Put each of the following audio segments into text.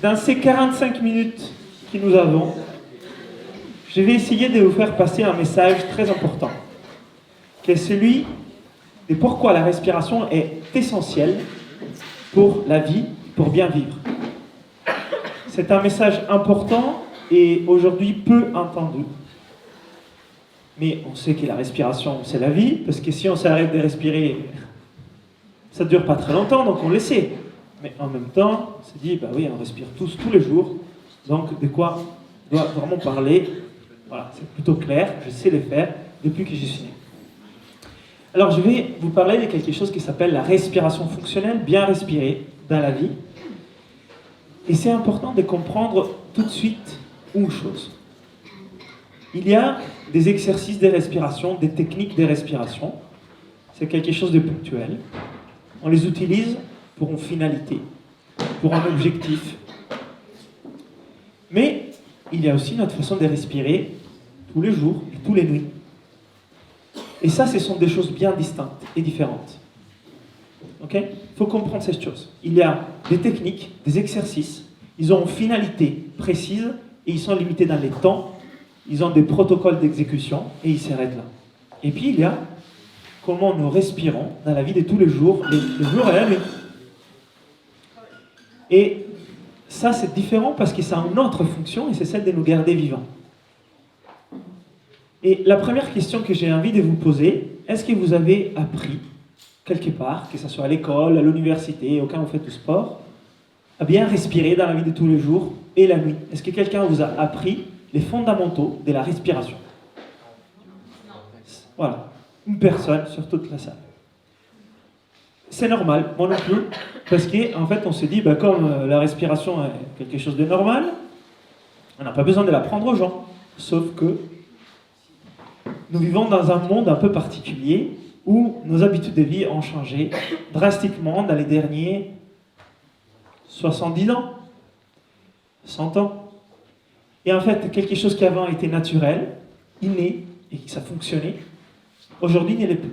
Dans ces 45 minutes que nous avons, je vais essayer de vous faire passer un message très important, qui est celui de pourquoi la respiration est essentielle pour la vie, pour bien vivre. C'est un message important et aujourd'hui peu entendu. Mais on sait que la respiration, c'est la vie, parce que si on s'arrête de respirer, ça ne dure pas très longtemps, donc on le sait. Mais en même temps, on se dit, bah oui, on respire tous les jours, donc de quoi on doit vraiment parler. Voilà, c'est plutôt clair, je sais le faire depuis que j'y suis né. Alors je vais vous parler de quelque chose qui s'appelle la respiration fonctionnelle, bien respirer dans la vie. Et c'est important de comprendre tout de suite une chose. Il y a des exercices de respiration, des techniques de respiration. C'est quelque chose de ponctuel. On les utilise pour une finalité, pour un objectif. Mais il y a aussi notre façon de respirer tous les jours et tous les nuits. Et ça, ce sont des choses bien distinctes et différentes. Ok ? Il faut comprendre ces choses. Il y a des techniques, des exercices, ils ont une finalité précise et ils sont limités dans les temps, ils ont des protocoles d'exécution et ils s'arrêtent là. Et puis il y a comment nous respirons dans la vie de tous les jours, les jours et la nuit. Et ça, c'est différent parce que ça a une autre fonction et c'est celle de nous garder vivants. Et la première question que j'ai envie de vous poser, est-ce que vous avez appris quelque part, que ce soit à l'école, à l'université, au cas où vous faites du sport, à bien respirer dans la vie de tous les jours et la nuit? Est-ce que quelqu'un vous a appris les fondamentaux de la respiration? Voilà, une personne sur toute la salle. C'est normal, moi non plus, parce qu'en fait on se dit, comme la respiration est quelque chose de normal, on n'a pas besoin de l'apprendre aux gens, sauf que nous vivons dans un monde un peu particulier où nos habitudes de vie ont changé drastiquement dans les derniers 70 ans, 100 ans. Et en fait, quelque chose qui avant était naturel, inné, et que ça fonctionnait, aujourd'hui n'est plus.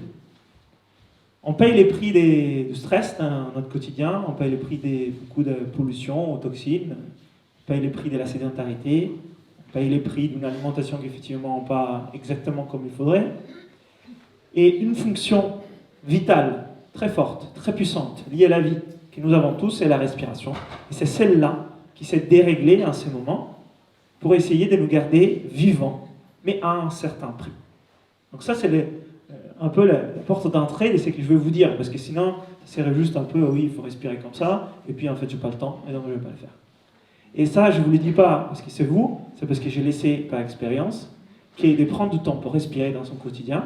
On paye les prix du stress dans notre quotidien, on paye les prix de beaucoup de pollution, aux toxines, on paye les prix de la sédentarité, on paye les prix d'une alimentation qui effectivement n'est pas exactement comme il faudrait. Et une fonction vitale, très forte, très puissante, liée à la vie, que nous avons tous, c'est la respiration. Et c'est celle-là qui s'est déréglée en ce moment pour essayer de nous garder vivants, mais à un certain prix. Donc ça, c'est un peu la porte d'entrée de ce que je veux vous dire, parce que sinon, ça serait juste un peu, oui, il faut respirer comme ça, et puis en fait, je n'ai pas le temps, et donc je ne vais pas le faire. Et ça, je ne vous le dis pas parce que c'est vous, c'est parce que j'ai laissé par expérience, qui est de prendre du temps pour respirer dans son quotidien,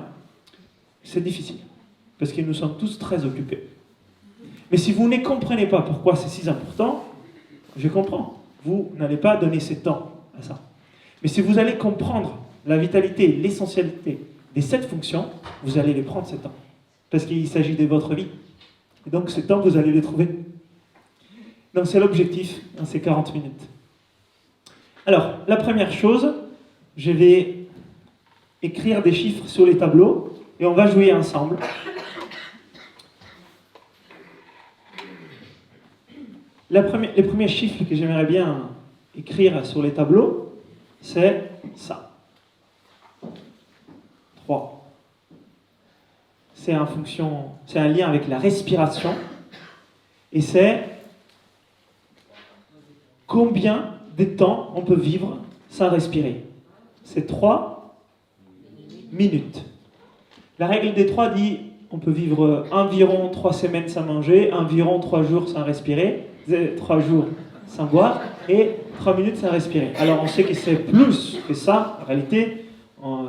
c'est difficile, parce que nous sommes tous très occupés. Mais si vous ne comprenez pas pourquoi c'est si important, je comprends, vous n'allez pas donner ce temps à ça. Mais si vous allez comprendre la vitalité, l'essentialité de cette fonction, vous allez les prendre ce temps. Parce qu'il s'agit de votre vie. Et donc ce temps, vous allez les trouver. Donc c'est l'objectif dans ces 40 minutes. Alors, la première chose, je vais écrire des chiffres sur les tableaux et on va jouer ensemble. Les premiers chiffres que j'aimerais bien écrire sur les tableaux, c'est ça. 3. C'est un lien avec la respiration et c'est combien de temps on peut vivre sans respirer. C'est 3 minutes. La règle des 3 dit on peut vivre environ 3 semaines sans manger, environ 3 jours sans respirer, 3 jours sans boire et 3 minutes sans respirer. Alors on sait que c'est plus que ça en réalité.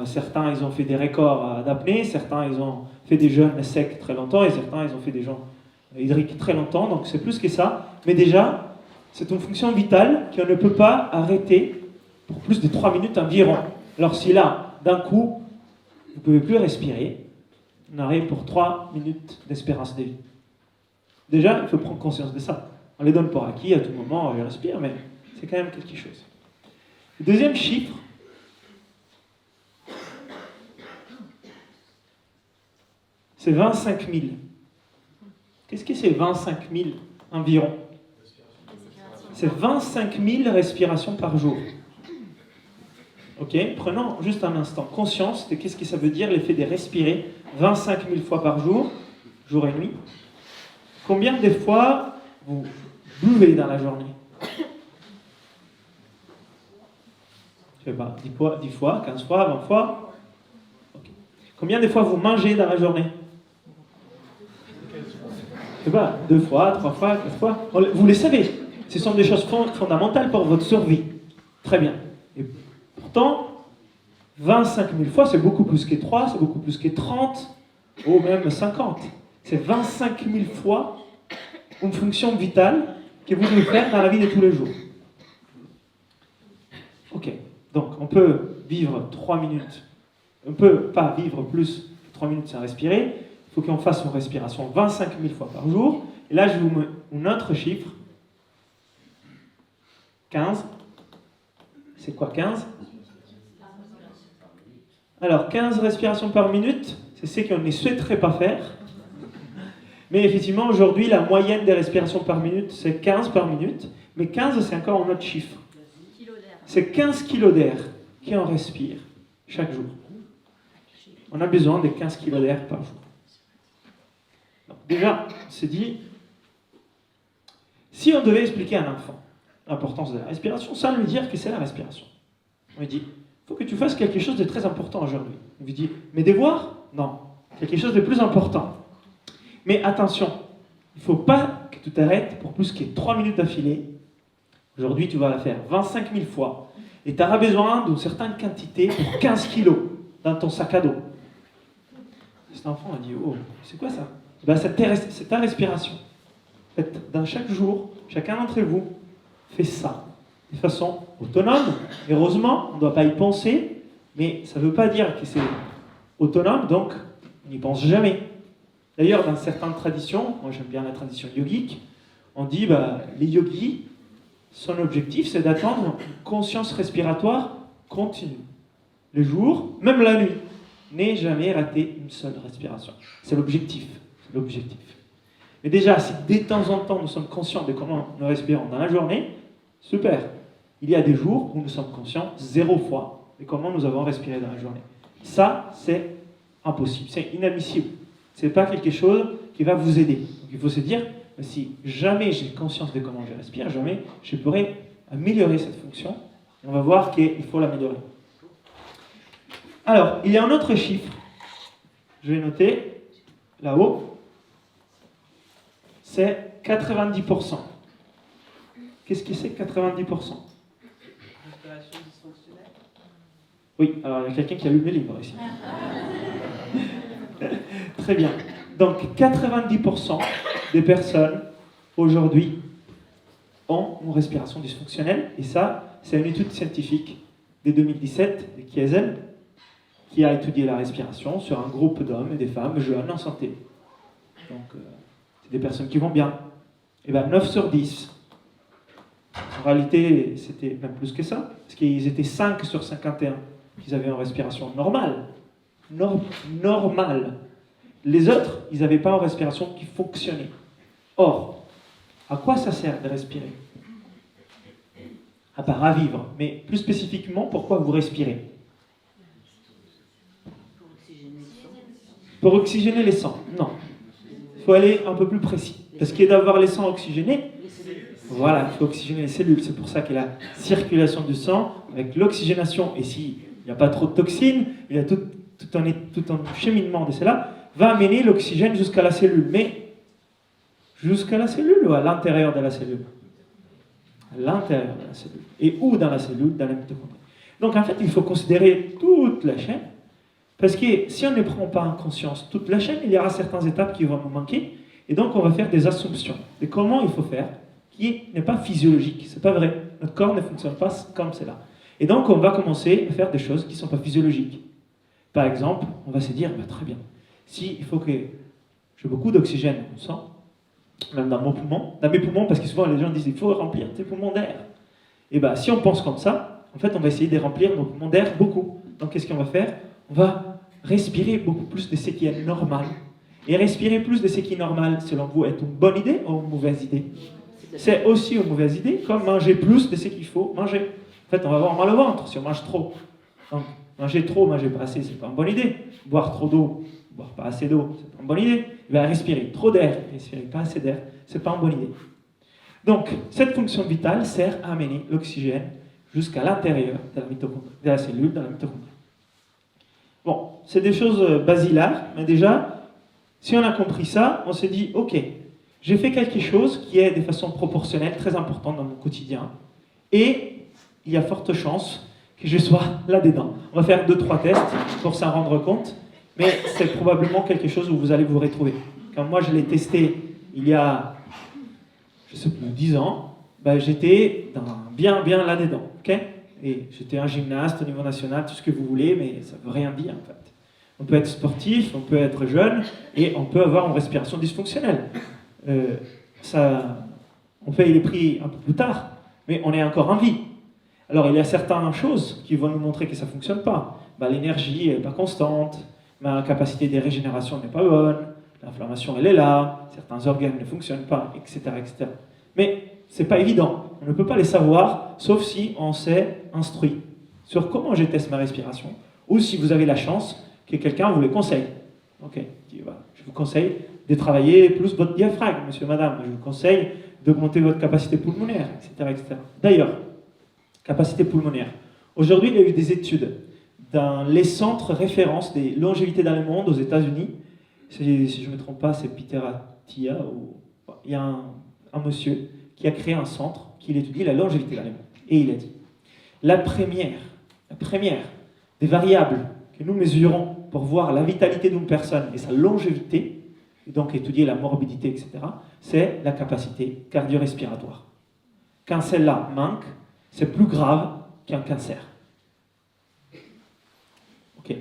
Certains ils ont fait des records d'apnée, certains ils ont fait des jeûnes secs très longtemps et certains ils ont fait des jeûnes hydriques très longtemps, donc c'est plus que ça. Mais déjà, c'est une fonction vitale qu'on ne peut pas arrêter pour plus de 3 minutes environ. Alors si là, d'un coup, vous ne pouvez plus respirer, on arrive pour 3 minutes d'espérance de vie. Déjà, il faut prendre conscience de ça. On les donne pour acquis, à tout moment, je respire, mais c'est quand même quelque chose. Le deuxième chiffre, c'est 25 000. Qu'est-ce que c'est 25 000 environ? c'est 25 000 respirations par jour. Ok, prenons juste un instant conscience de qu'est-ce que ça veut dire l'effet de respirer 25 000 fois par jour, jour et nuit. Combien de fois vous buvez dans la journée? Je sais pas, 10 fois, 15 fois, 20 fois. Okay. Combien de fois vous mangez dans la journée? Je sais pas, 2 fois, 3 fois, 4 fois. Vous les savez, ce sont des choses fondamentales pour votre survie. Très bien. Et pourtant, 25 000 fois, c'est beaucoup plus que 3, c'est beaucoup plus que 30, ou même 50. C'est 25 000 fois une fonction vitale que vous devez faire dans la vie de tous les jours. Ok, donc on peut vivre 3 minutes, on ne peut pas vivre plus que 3 minutes sans respirer, il faut qu'on fasse une respiration 25 000 fois par jour, et là je vous mets un autre chiffre, 15. C'est quoi 15? Alors 15 respirations par minute, c'est ce qu'on ne souhaiterait pas faire. Mais effectivement, aujourd'hui, la moyenne des respirations par minute, c'est 15 par minute. Mais 15, c'est encore un autre chiffre. C'est 15 kilos d'air qu'on respire chaque jour. On a besoin de 15 kilos d'air par jour. Donc, déjà, on s'est dit, si on devait expliquer à un enfant l'importance de la respiration, sans lui dire que c'est la respiration, on lui dit, il faut que tu fasses quelque chose de très important aujourd'hui. On lui dit, mes devoirs? Non, quelque chose de plus important. Mais attention, il ne faut pas que tu t'arrêtes pour plus que 3 minutes d'affilée. Aujourd'hui, tu vas la faire 25 000 fois. Et tu auras besoin d'une certaine quantité pour 15 kilos dans ton sac à dos. Cet enfant a dit, oh, c'est quoi ça? Ben, c'est ta respiration. En fait, dans chaque jour, chacun d'entre vous fait ça de façon autonome. Heureusement, on ne doit pas y penser, mais ça ne veut pas dire que c'est autonome, donc on n'y pense jamais. D'ailleurs, dans certaines traditions, moi j'aime bien la tradition yogique, on dit les yogis, son objectif c'est d'atteindre une conscience respiratoire continue. Le jour, même la nuit, n'est jamais rater une seule respiration. C'est l'objectif. Mais déjà, si de temps en temps nous sommes conscients de comment nous respirons dans la journée, super. Il y a des jours où nous sommes conscients 0 fois de comment nous avons respiré dans la journée. Ça, c'est impossible, c'est inadmissible. Ce n'est pas quelque chose qui va vous aider. Donc il faut se dire, si jamais j'ai conscience de comment je respire, jamais je pourrai améliorer cette fonction. On va voir qu'il faut l'améliorer. Alors, il y a un autre chiffre. Je vais noter là-haut. C'est 90%. Qu'est-ce que c'est 90%? Respiration dysfonctionnelle. Oui, alors il y a quelqu'un qui a lu mes livres ici. Très bien. Donc 90% des personnes aujourd'hui ont une respiration dysfonctionnelle. Et ça, c'est une étude scientifique de 2017 de Kiesel qui a étudié la respiration sur un groupe d'hommes et des femmes jeunes en santé. Donc, c'est des personnes qui vont bien. Et bien 9 sur 10. En réalité, c'était même plus que ça. Parce qu'ils étaient 5 sur 51 qui avaient une respiration normale. Normale. Les autres, ils n'avaient pas une respiration qui fonctionnait. Or, à quoi ça sert de respirer? À part à vivre. Mais plus spécifiquement, pourquoi vous respirez? Pour oxygéner les sangs. Non. Il faut aller un peu plus précis. Parce que d'avoir les sangs oxygénés, voilà, il faut oxygéner les cellules. C'est pour ça que la circulation du sang, avec l'oxygénation, et s'il n'y a pas trop de toxines, il y a tout un cheminement de cela, va amener l'oxygène jusqu'à la cellule. Mais jusqu'à la cellule ou à l'intérieur de la cellule? À l'intérieur de la cellule. Et où dans la cellule? Dans la mitochondrie. Donc en fait, il faut considérer toute la chaîne, parce que si on ne prend pas en conscience toute la chaîne, il y aura certaines étapes qui vont nous manquer, et donc on va faire des assumptions de comment il faut faire, qui n'est pas physiologique. C'est pas vrai. Notre corps ne fonctionne pas comme c'est là. Et donc on va commencer à faire des choses qui ne sont pas physiologiques. Par exemple, on va se dire, très bien, si il faut que j'ai beaucoup d'oxygène au sang, même dans mon poumon, dans mes poumons, parce que souvent les gens disent, il faut remplir tes poumons d'air. Et bien, si on pense comme ça, en fait, on va essayer de remplir nos poumons d'air beaucoup. Donc qu'est-ce qu'on va faire? On va respirer beaucoup plus de ce qui est normal. Et respirer plus de ce qui est normal, selon vous, est une bonne idée ou une mauvaise idée? C'est aussi une mauvaise idée, comme manger plus de ce qu'il faut manger. En fait, on va avoir mal au ventre si on mange trop. Donc, manger trop, manger pas assez, c'est pas une bonne idée. Boire trop d'eau, boire pas assez d'eau, c'est pas une bonne idée. Il va respirer trop d'air, respirer pas assez d'air, c'est pas une bonne idée. Donc, cette fonction vitale sert à amener l'oxygène jusqu'à l'intérieur de la cellule, dans la mitochondrie. Bon, c'est des choses basilaires, mais déjà, si on a compris ça, on s'est dit, ok, j'ai fait quelque chose qui est de façon proportionnelle, très importante dans mon quotidien, et il y a forte chance que je sois là-dedans. On va faire 2-3 tests pour s'en rendre compte, mais c'est probablement quelque chose où vous allez vous retrouver. Quand moi je l'ai testé il y a, je sais plus, 10 ans, ben, j'étais bien là-dedans, ok? Et j'étais un gymnaste au niveau national, tout ce que vous voulez, mais ça ne veut rien dire en fait. On peut être sportif, on peut être jeune, et on peut avoir une respiration dysfonctionnelle. On paye les prix un peu plus tard, mais on est encore en vie. Alors il y a certaines choses qui vont nous montrer que ça ne fonctionne pas. Ben, l'énergie n'est pas constante, ma capacité de régénération n'est pas bonne, l'inflammation elle est là, certains organes ne fonctionnent pas, etc. etc. Mais ce n'est pas évident, on ne peut pas les savoir, sauf si on s'est instruit sur comment je teste ma respiration, ou si vous avez la chance que quelqu'un vous les conseille. Ok, je vous conseille de travailler plus votre diaphragme, monsieur, madame, je vous conseille d'augmenter votre capacité pulmonaire, etc. etc. D'ailleurs, capacité pulmonaire. Aujourd'hui, il y a eu des études dans les centres références des longévités dans le monde aux États-Unis. Si je ne me trompe pas, c'est Peter Attia. Il y a un monsieur qui a créé un centre qui étudie la longévité dans le monde. Et il a dit, la première des variables que nous mesurons pour voir la vitalité d'une personne et sa longévité, et donc étudier la morbidité, etc., c'est la capacité cardio-respiratoire. Quand celle-là manque, c'est plus grave qu'un cancer. Ok.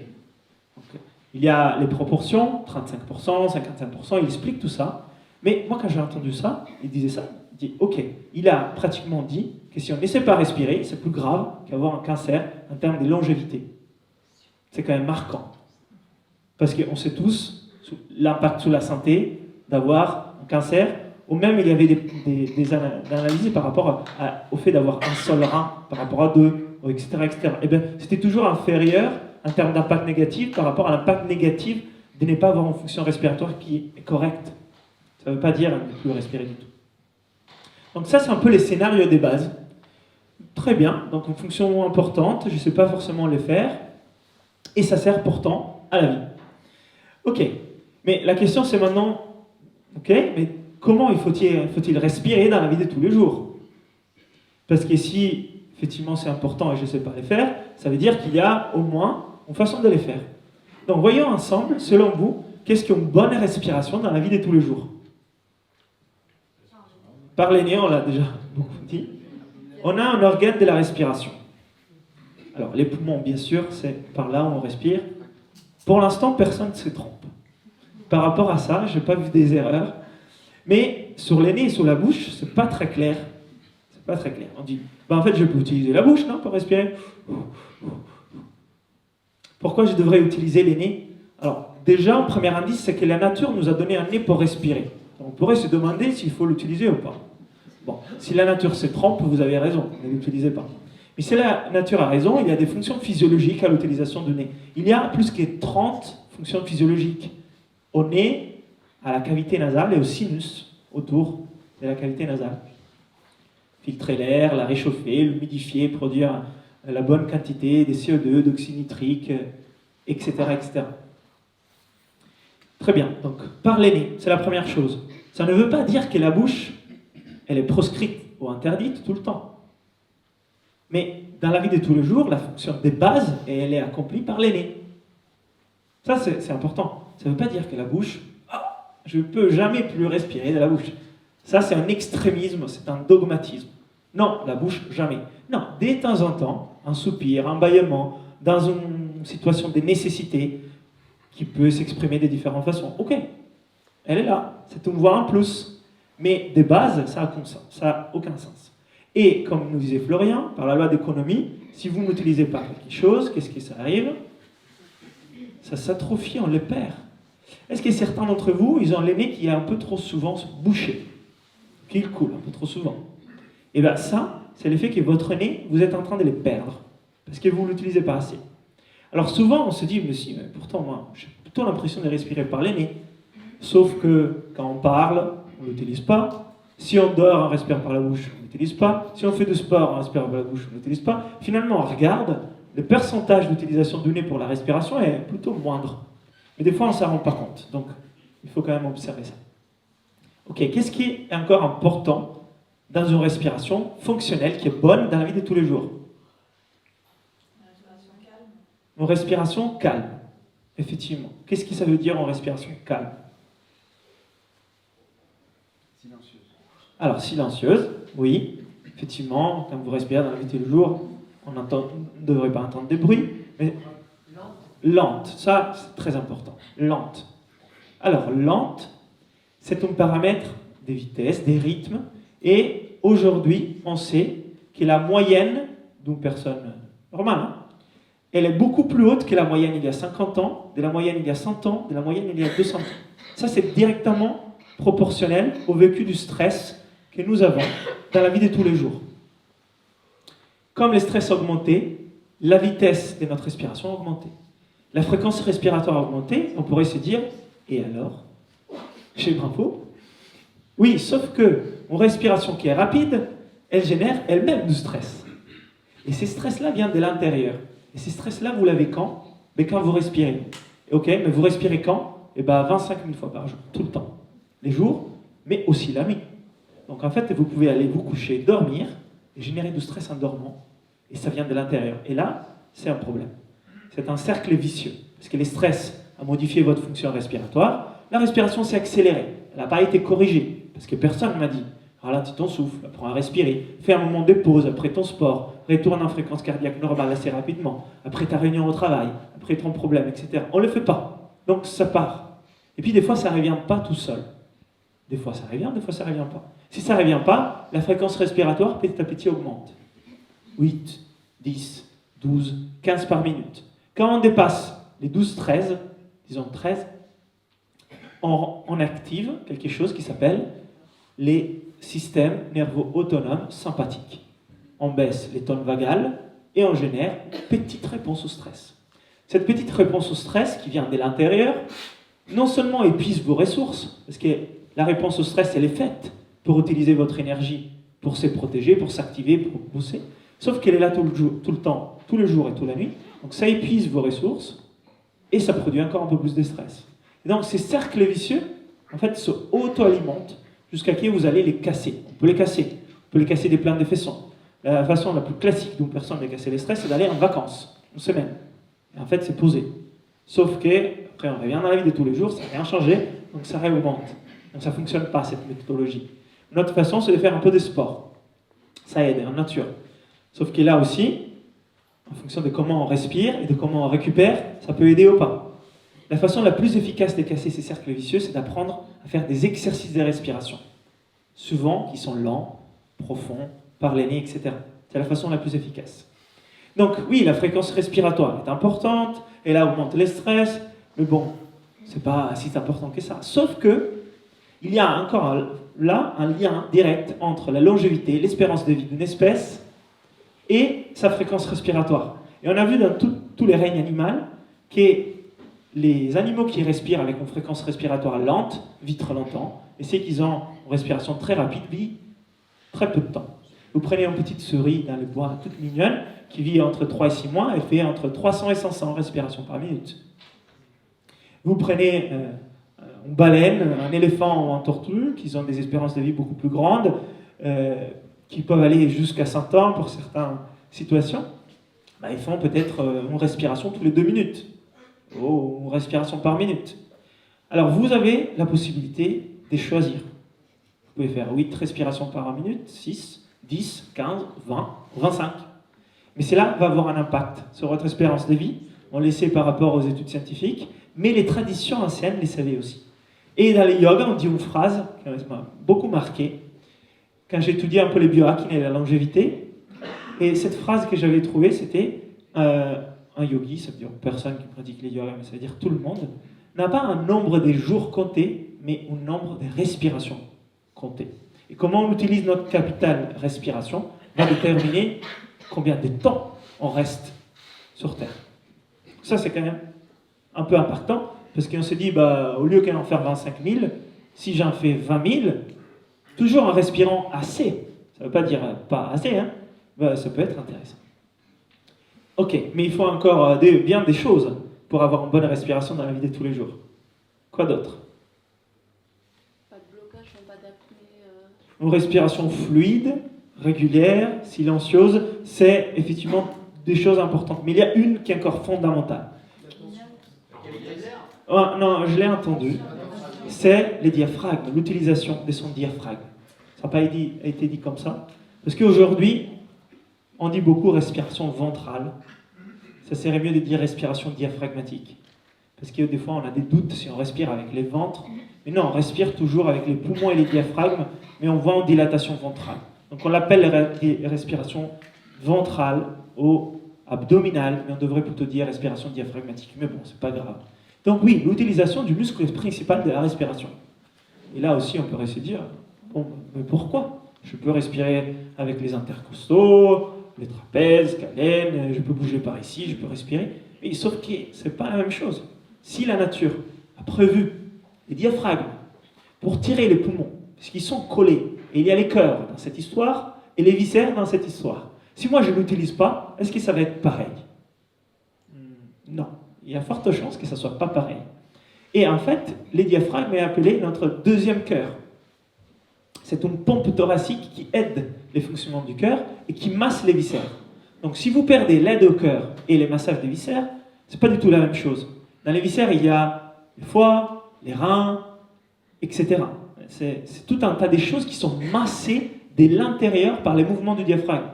Il y a les proportions, 35%, 55%, il explique tout ça. Mais moi, quand j'ai entendu ça, il disait ça, il dit, ok, il a pratiquement dit que si on ne sait pas respirer, c'est plus grave qu'avoir un cancer en termes de longévité. C'est quand même marquant. Parce qu'on sait tous l'impact sur la santé d'avoir un cancer, ou même il y avait des analyses par rapport au fait d'avoir un seul rein par rapport à deux, etc. etc. Et bien, c'était toujours inférieur en termes d'impact négatif par rapport à l'impact négatif de ne pas avoir une fonction respiratoire qui est correcte. Ça ne veut pas dire ne plus respirer du tout. Donc ça, c'est un peu les scénarios des bases. Très bien, donc une fonction importante, je ne sais pas forcément les faire, et ça sert pourtant à la vie. Ok, mais la question c'est maintenant, ok, mais comment faut-il respirer dans la vie de tous les jours? Parce que si, effectivement, c'est important et je ne sais pas les faire, ça veut dire qu'il y a au moins une façon de les faire. Donc voyons ensemble, selon vous, qu'est-ce qu'une bonne respiration dans la vie de tous les jours? Par les nez, on l'a déjà beaucoup dit. On a un organe de la respiration. Alors, les poumons, bien sûr, c'est par là où on respire. Pour l'instant, personne ne se trompe. Par rapport à ça, je n'ai pas vu des erreurs. Mais sur les nez et sur la bouche, c'est pas très clair. C'est pas très clair. On dit, en fait, je peux utiliser la bouche, non, pour respirer. Pourquoi je devrais utiliser les nez? Alors, déjà, un premier indice, c'est que la nature nous a donné un nez pour respirer. On pourrait se demander s'il faut l'utiliser ou pas. Bon, si la nature se trompe, vous avez raison, ne l'utilisez pas. Mais si la nature a raison, il y a des fonctions physiologiques à l'utilisation du nez. Il y a plus que 30 fonctions physiologiques au nez, à la cavité nasale et au sinus autour de la cavité nasale. Filtrer l'air, la réchauffer, l'humidifier, produire la bonne quantité de CO2, d'oxyde nitrique, etc., etc. Très bien, donc par les nez, c'est la première chose. Ça ne veut pas dire que la bouche, elle est proscrite ou interdite tout le temps. Mais dans la vie de tous les jours, la fonction des bases, elle est accomplie par les nez. Ça, c'est important. Ça ne veut pas dire que la bouche, je ne peux jamais plus respirer de la bouche. Ça, c'est un extrémisme, c'est un dogmatisme. Non, la bouche, jamais. Non, de temps en temps, un soupir, un bâillement, dans une situation de nécessité qui peut s'exprimer de différentes façons. Ok, elle est là, c'est une voix en plus. Mais de base, ça n'a aucun sens. Et comme nous disait Florian, par la loi d'économie, si vous n'utilisez pas quelque chose, qu'est-ce que ça arrive? Ça s'atrophie, on le perd. Est-ce que certains d'entre vous, ils ont le nez qui est un peu trop souvent bouché? qu'il coule un peu trop souvent. Et bien ça, c'est l'effet que votre nez, vous êtes en train de les perdre, parce que vous ne l'utilisez pas assez. Alors souvent, on se dit, mais si, mais pourtant, moi, j'ai plutôt l'impression de respirer par les nez. Sauf que quand on parle, on ne l'utilise pas. Si on dort, on respire par la bouche, on ne l'utilise pas. Si on fait du sport, on respire par la bouche, on ne l'utilise pas. Finalement, on regarde, le pourcentage d'utilisation du nez pour la respiration est plutôt moindre. Mais des fois, on ne s'en rend pas compte. Donc, il faut quand même observer ça. Ok, qu'est-ce qui est encore important dans une respiration fonctionnelle qui est bonne dans la vie de tous les jours? Une respiration calme, effectivement. Qu'est-ce que ça veut dire en respiration calme? Silencieuse. Alors, silencieuse, oui. Effectivement, quand vous respirez dans la vie de tous les jours, on ne devrait pas entendre des bruits, mais lente, ça c'est très important. Lente. Alors, lente, c'est un paramètre des vitesses, des rythmes, et aujourd'hui, on sait que la moyenne d'une personne normale, hein, elle est beaucoup plus haute que la moyenne il y a 50 ans, de la moyenne il y a 100 ans, de la moyenne il y a 200 ans. Ça, c'est directement proportionnel au vécu du stress que nous avons dans la vie de tous les jours. Comme le stress a augmenté, la vitesse de notre respiration a augmenté. La fréquence respiratoire a augmenté, on pourrait se dire, et alors? J'ai bravo. Oui, sauf que une respiration qui est rapide, elle génère elle-même du stress. Et ces stress-là viennent de l'intérieur. Et ces stress-là, vous l'avez quand? Mais quand vous respirez. Ok, mais vous respirez quand? Eh bien, 25 000 fois par jour, tout le temps. Les jours, mais aussi la nuit. Donc en fait, vous pouvez aller vous coucher, dormir, et générer du stress en dormant. Et ça vient de l'intérieur. Et là, c'est un problème. C'est un cercle vicieux. Parce que le stress a modifié votre fonction respiratoire. La respiration s'est accélérée. Elle n'a pas été corrigée. Parce que personne ne m'a dit, ralentis ton souffle, apprends à respirer, fais un moment de pause après ton sport, retourne en fréquence cardiaque normale assez rapidement, après ta réunion au travail, après ton problème, etc. On ne le fait pas. Donc ça part. Et puis des fois, ça ne revient pas tout seul. Des fois, ça revient, des fois, ça ne revient pas. Si ça ne revient pas, la fréquence respiratoire, petit à petit, augmente. 8, 10, 12, 15 par minute. Quand on dépasse les 12, 13, disons 13, on active quelque chose qui s'appelle les systèmes nerveux autonomes sympathiques. On baisse les tones vagales et on génère une petite réponse au stress. Cette petite réponse au stress qui vient de l'intérieur, non seulement épuise vos ressources, parce que la réponse au stress, elle est faite pour utiliser votre énergie, pour se protéger, pour s'activer, pour pousser, sauf qu'elle est là tout le temps, tous les jours et toute la nuit, donc ça épuise vos ressources et ça produit encore un peu plus de stress. Et donc ces cercles vicieux, en fait, se auto-alimentent jusqu'à ce que vous allez les casser. On peut les casser. On peut les casser des plans de façon. La façon la plus classique d'une personne de casser les stress, c'est d'aller en vacances, une semaine. Et en fait, c'est poser. Sauf que, après, on revient dans la vie de tous les jours, ça n'a rien changé, donc ça réaugmente. Donc ça ne fonctionne pas, cette méthodologie. Une autre façon, c'est de faire un peu de sport. Ça aide, en nature. Sauf que là aussi, en fonction de comment on respire et de comment on récupère, ça peut aider ou pas. La façon la plus efficace de casser ces cercles vicieux, c'est d'apprendre à faire des exercices de respiration. Souvent, qui sont lents, profonds, par les nez, etc. C'est la façon la plus efficace. Donc oui, la fréquence respiratoire est importante, elle augmente le stress, mais bon, c'est pas si important que ça. Sauf que, il y a encore là un lien direct entre la longévité, l'espérance de vie d'une espèce et sa fréquence respiratoire. Et on a vu dans tous les règnes animaux que les animaux qui respirent avec une fréquence respiratoire lente vivent très longtemps, et ceux qui ont une respiration très rapide vivent très peu de temps. Vous prenez une petite souris dans les bois toute mignonne qui vit entre 3 et 6 mois, elle fait entre 300 et 500 respirations par minute. Vous prenez une baleine, un éléphant ou un tortue qui ont des espérances de vie beaucoup plus grandes, qui peuvent aller jusqu'à 100 ans pour certaines situations, ils font peut-être une respiration tous les 2 minutes. Une respiration par minute. Alors vous avez la possibilité de choisir. Vous pouvez faire 8 respirations par minute, 6, 10, 15, 20, 25. Mais cela va avoir un impact sur votre espérance de vie. On le sait par rapport aux études scientifiques, mais les traditions anciennes les savaient aussi. Et dans le yoga, on dit une phrase qui m'a beaucoup marqué quand j'ai étudié un peu les biohacking et la longévité. Et cette phrase que j'avais trouvée, c'était un yogi, ça veut dire personne qui pratique les yoga, mais ça veut dire tout le monde, n'a pas un nombre de jours comptés, mais un nombre de respirations comptées. Et comment on utilise notre capital respiration va déterminer combien de temps on reste sur Terre. Ça, c'est quand même un peu impactant, parce qu'on se dit, au lieu qu'en faire 25 000, si j'en fais 20 000, toujours en respirant assez, ça ne veut pas dire pas assez, hein, ça peut être intéressant. Ok, mais il faut encore bien des choses pour avoir une bonne respiration dans la vie de tous les jours. Quoi d'autre? Pas de blocage, pas d'apnée. Une respiration fluide, régulière, silencieuse, c'est effectivement des choses importantes. Mais il y a une qui est encore fondamentale. Oh, non, je l'ai entendu. C'est les diaphragmes, l'utilisation des sons diaphragmes. Ça n'a pas été dit comme ça. Parce qu'aujourd'hui, on dit beaucoup respiration ventrale. Ça serait mieux de dire respiration diaphragmatique. Parce que des fois, on a des doutes si on respire avec les ventres. Mais non, on respire toujours avec les poumons et les diaphragmes, mais on voit en dilatation ventrale. Donc on l'appelle respiration ventrale ou abdominale, mais on devrait plutôt dire respiration diaphragmatique. Mais bon, c'est pas grave. Donc oui, l'utilisation du muscle principal de la respiration. Et là aussi, on pourrait se dire, bon, mais pourquoi? Je peux respirer avec les intercostaux, les trapèzes, câlins, je peux bouger par ici, je peux respirer. Mais sauf que ce n'est pas la même chose. Si la nature a prévu les diaphragmes pour tirer les poumons, puisqu'ils sont collés, et il y a les cœurs dans cette histoire, et les viscères dans cette histoire. Si moi je ne l'utilise pas, est-ce que ça va être pareil? Non. Il y a forte chance que ça ne soit pas pareil. Et en fait, les diaphragmes est appelé notre deuxième cœur. C'est une pompe thoracique qui aide les fonctionnements du cœur et qui masse les viscères. Donc si vous perdez l'aide au cœur et les massages des viscères, ce n'est pas du tout la même chose. Dans les viscères, il y a le foie, les reins, etc. C'est tout un tas de choses qui sont massées de l'intérieur par les mouvements du diaphragme.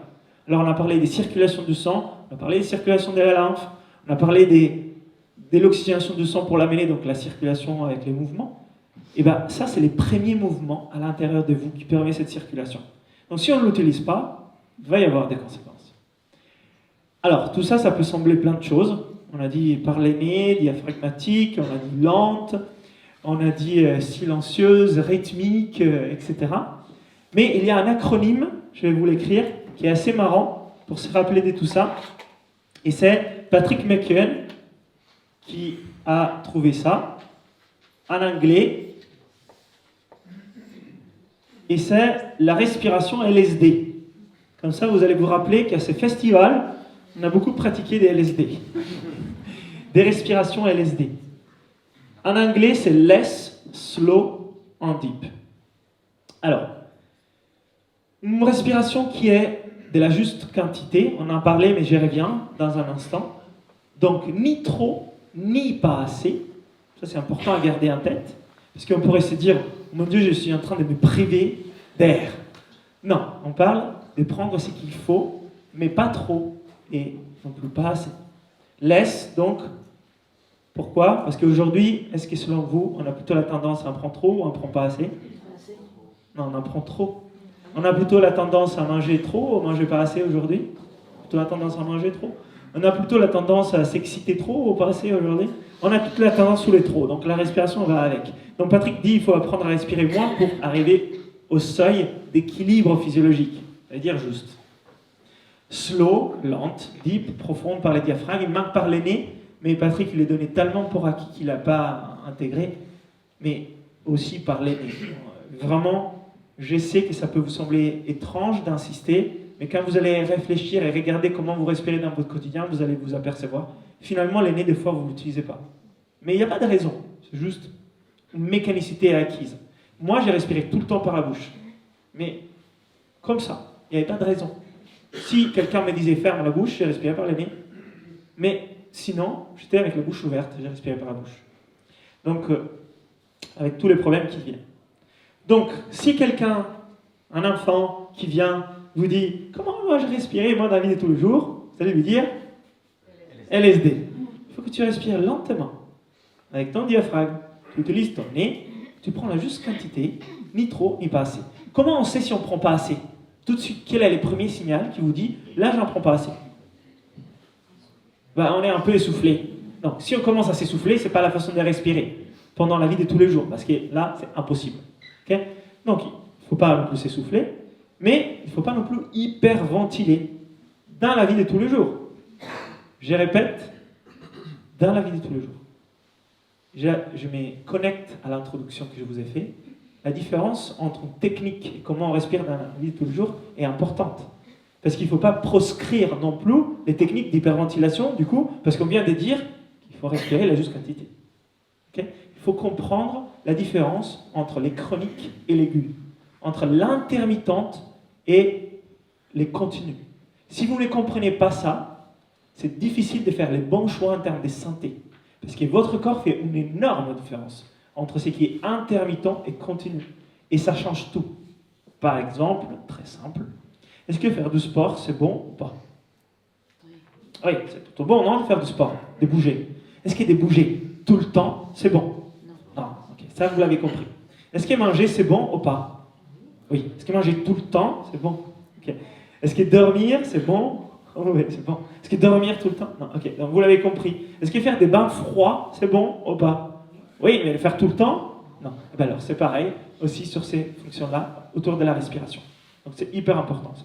Alors on a parlé des circulations du sang, on a parlé des circulations de la lymphe, on a parlé de l'oxygénation du sang pour l'amener, donc la circulation avec les mouvements. Et bien ça, c'est les premiers mouvements à l'intérieur de vous qui permettent cette circulation. Donc si on ne l'utilise pas, il va y avoir des conséquences. Alors tout ça, ça peut sembler plein de choses. On a dit par les nez, diaphragmatique, on a dit lente, on a dit silencieuse, rythmique, etc. Mais il y a un acronyme, je vais vous l'écrire, qui est assez marrant pour se rappeler de tout ça. Et c'est Patrick McKeown qui a trouvé ça en anglais. Et c'est la respiration LSD. Comme ça, vous allez vous rappeler qu'à ces festivals, on a beaucoup pratiqué des LSD. Des respirations LSD. En anglais, c'est less, slow and deep. Alors, une respiration qui est de la juste quantité, on en parlait, mais j'y reviens dans un instant. Donc, ni trop, ni pas assez. Ça, c'est important à garder en tête. Parce qu'on pourrait se dire, mon Dieu, je suis en train de me priver d'air. Non, on parle de prendre ce qu'il faut, mais pas trop, et non plus pas assez. Laisse, donc, pourquoi? Parce qu'aujourd'hui, est-ce que selon vous, on a plutôt la tendance à en prendre trop ou à en prendre pas assez? Non, on en prend trop. On a plutôt la tendance à manger trop ou à manger pas assez aujourd'hui? Plutôt la tendance à manger trop. On a plutôt la tendance à s'exciter trop ou pas assez aujourd'hui? On a toute la tendance sous les trop, donc la respiration va avec. Donc Patrick dit qu'il faut apprendre à respirer moins pour arriver au seuil d'équilibre physiologique, c'est-à-dire juste. Slow, lente, deep, profonde par les diaphragmes, il manque par les nez, mais Patrick il est donné tellement pour acquis qu'il n'a pas intégré, mais aussi par les nez. Vraiment, je sais que ça peut vous sembler étrange d'insister, mais quand vous allez réfléchir et regarder comment vous respirez dans votre quotidien, vous allez vous apercevoir. Finalement, les nez, des fois, vous ne l'utilisez pas. Mais il n'y a pas de raison, c'est juste une mécanicité acquise. Moi, j'ai respiré tout le temps par la bouche, mais comme ça, il n'y avait pas de raison. Si quelqu'un me disait ferme la bouche, j'ai respiré par les nez, mais sinon, j'étais avec la bouche ouverte, j'ai respiré par la bouche. Donc, avec tous les problèmes qui viennent. Donc, si quelqu'un, un enfant qui vient, vous dit « Comment moi je respirais, moi, dans la vie de tous les jours ?» Vous allez lui dire « LSD. » Il faut que tu respires lentement, avec ton diaphragme. Tu utilises ton nez, tu prends la juste quantité, ni trop, ni pas assez. Comment on sait si on ne prend pas assez? Tout de suite, quel est le premier signal qui vous dit « Là, j'en prends pas assez ?» On est un peu essoufflé. Donc, si on commence à s'essouffler, ce n'est pas la façon de respirer pendant la vie de tous les jours, parce que là, c'est impossible. Okay? Donc, il ne faut pas non plus s'essouffler, mais il ne faut pas non plus hyperventiler dans la vie de tous les jours. Je répète, dans la vie de tous les jours. Je me connecte à l'introduction que je vous ai faite. La différence entre une technique et comment on respire dans la vie de tous les jours est importante. Parce qu'il ne faut pas proscrire non plus les techniques d'hyperventilation, du coup, parce qu'on vient de dire qu'il faut respirer la juste quantité. Okay? Il faut comprendre la différence entre les chroniques et l'aigu, entre l'intermittente et les continues. Si vous ne comprenez pas ça, c'est difficile de faire les bons choix en termes de santé. Parce que votre corps fait une énorme différence entre ce qui est intermittent et continu. Et ça change tout. Par exemple, très simple, est-ce que faire du sport, c'est bon ou pas? Oui, c'est plutôt bon, non, de faire du sport, de bouger. Est-ce que de bouger tout le temps, c'est bon? Non. Ok, ça vous l'avez compris. Est-ce que manger, c'est bon ou pas? Oui. Est-ce que manger tout le temps, c'est bon? Ok. Est-ce que dormir, c'est bon? Oh, oui, c'est bon. Est-ce que dormir tout le temps? Non, ok, donc vous l'avez compris. Est-ce que faire des bains froids, c'est bon ou pas? Oui, mais le faire tout le temps? Non. Eh bien alors, c'est pareil, aussi sur ces fonctions-là, autour de la respiration. Donc c'est hyper important, ça.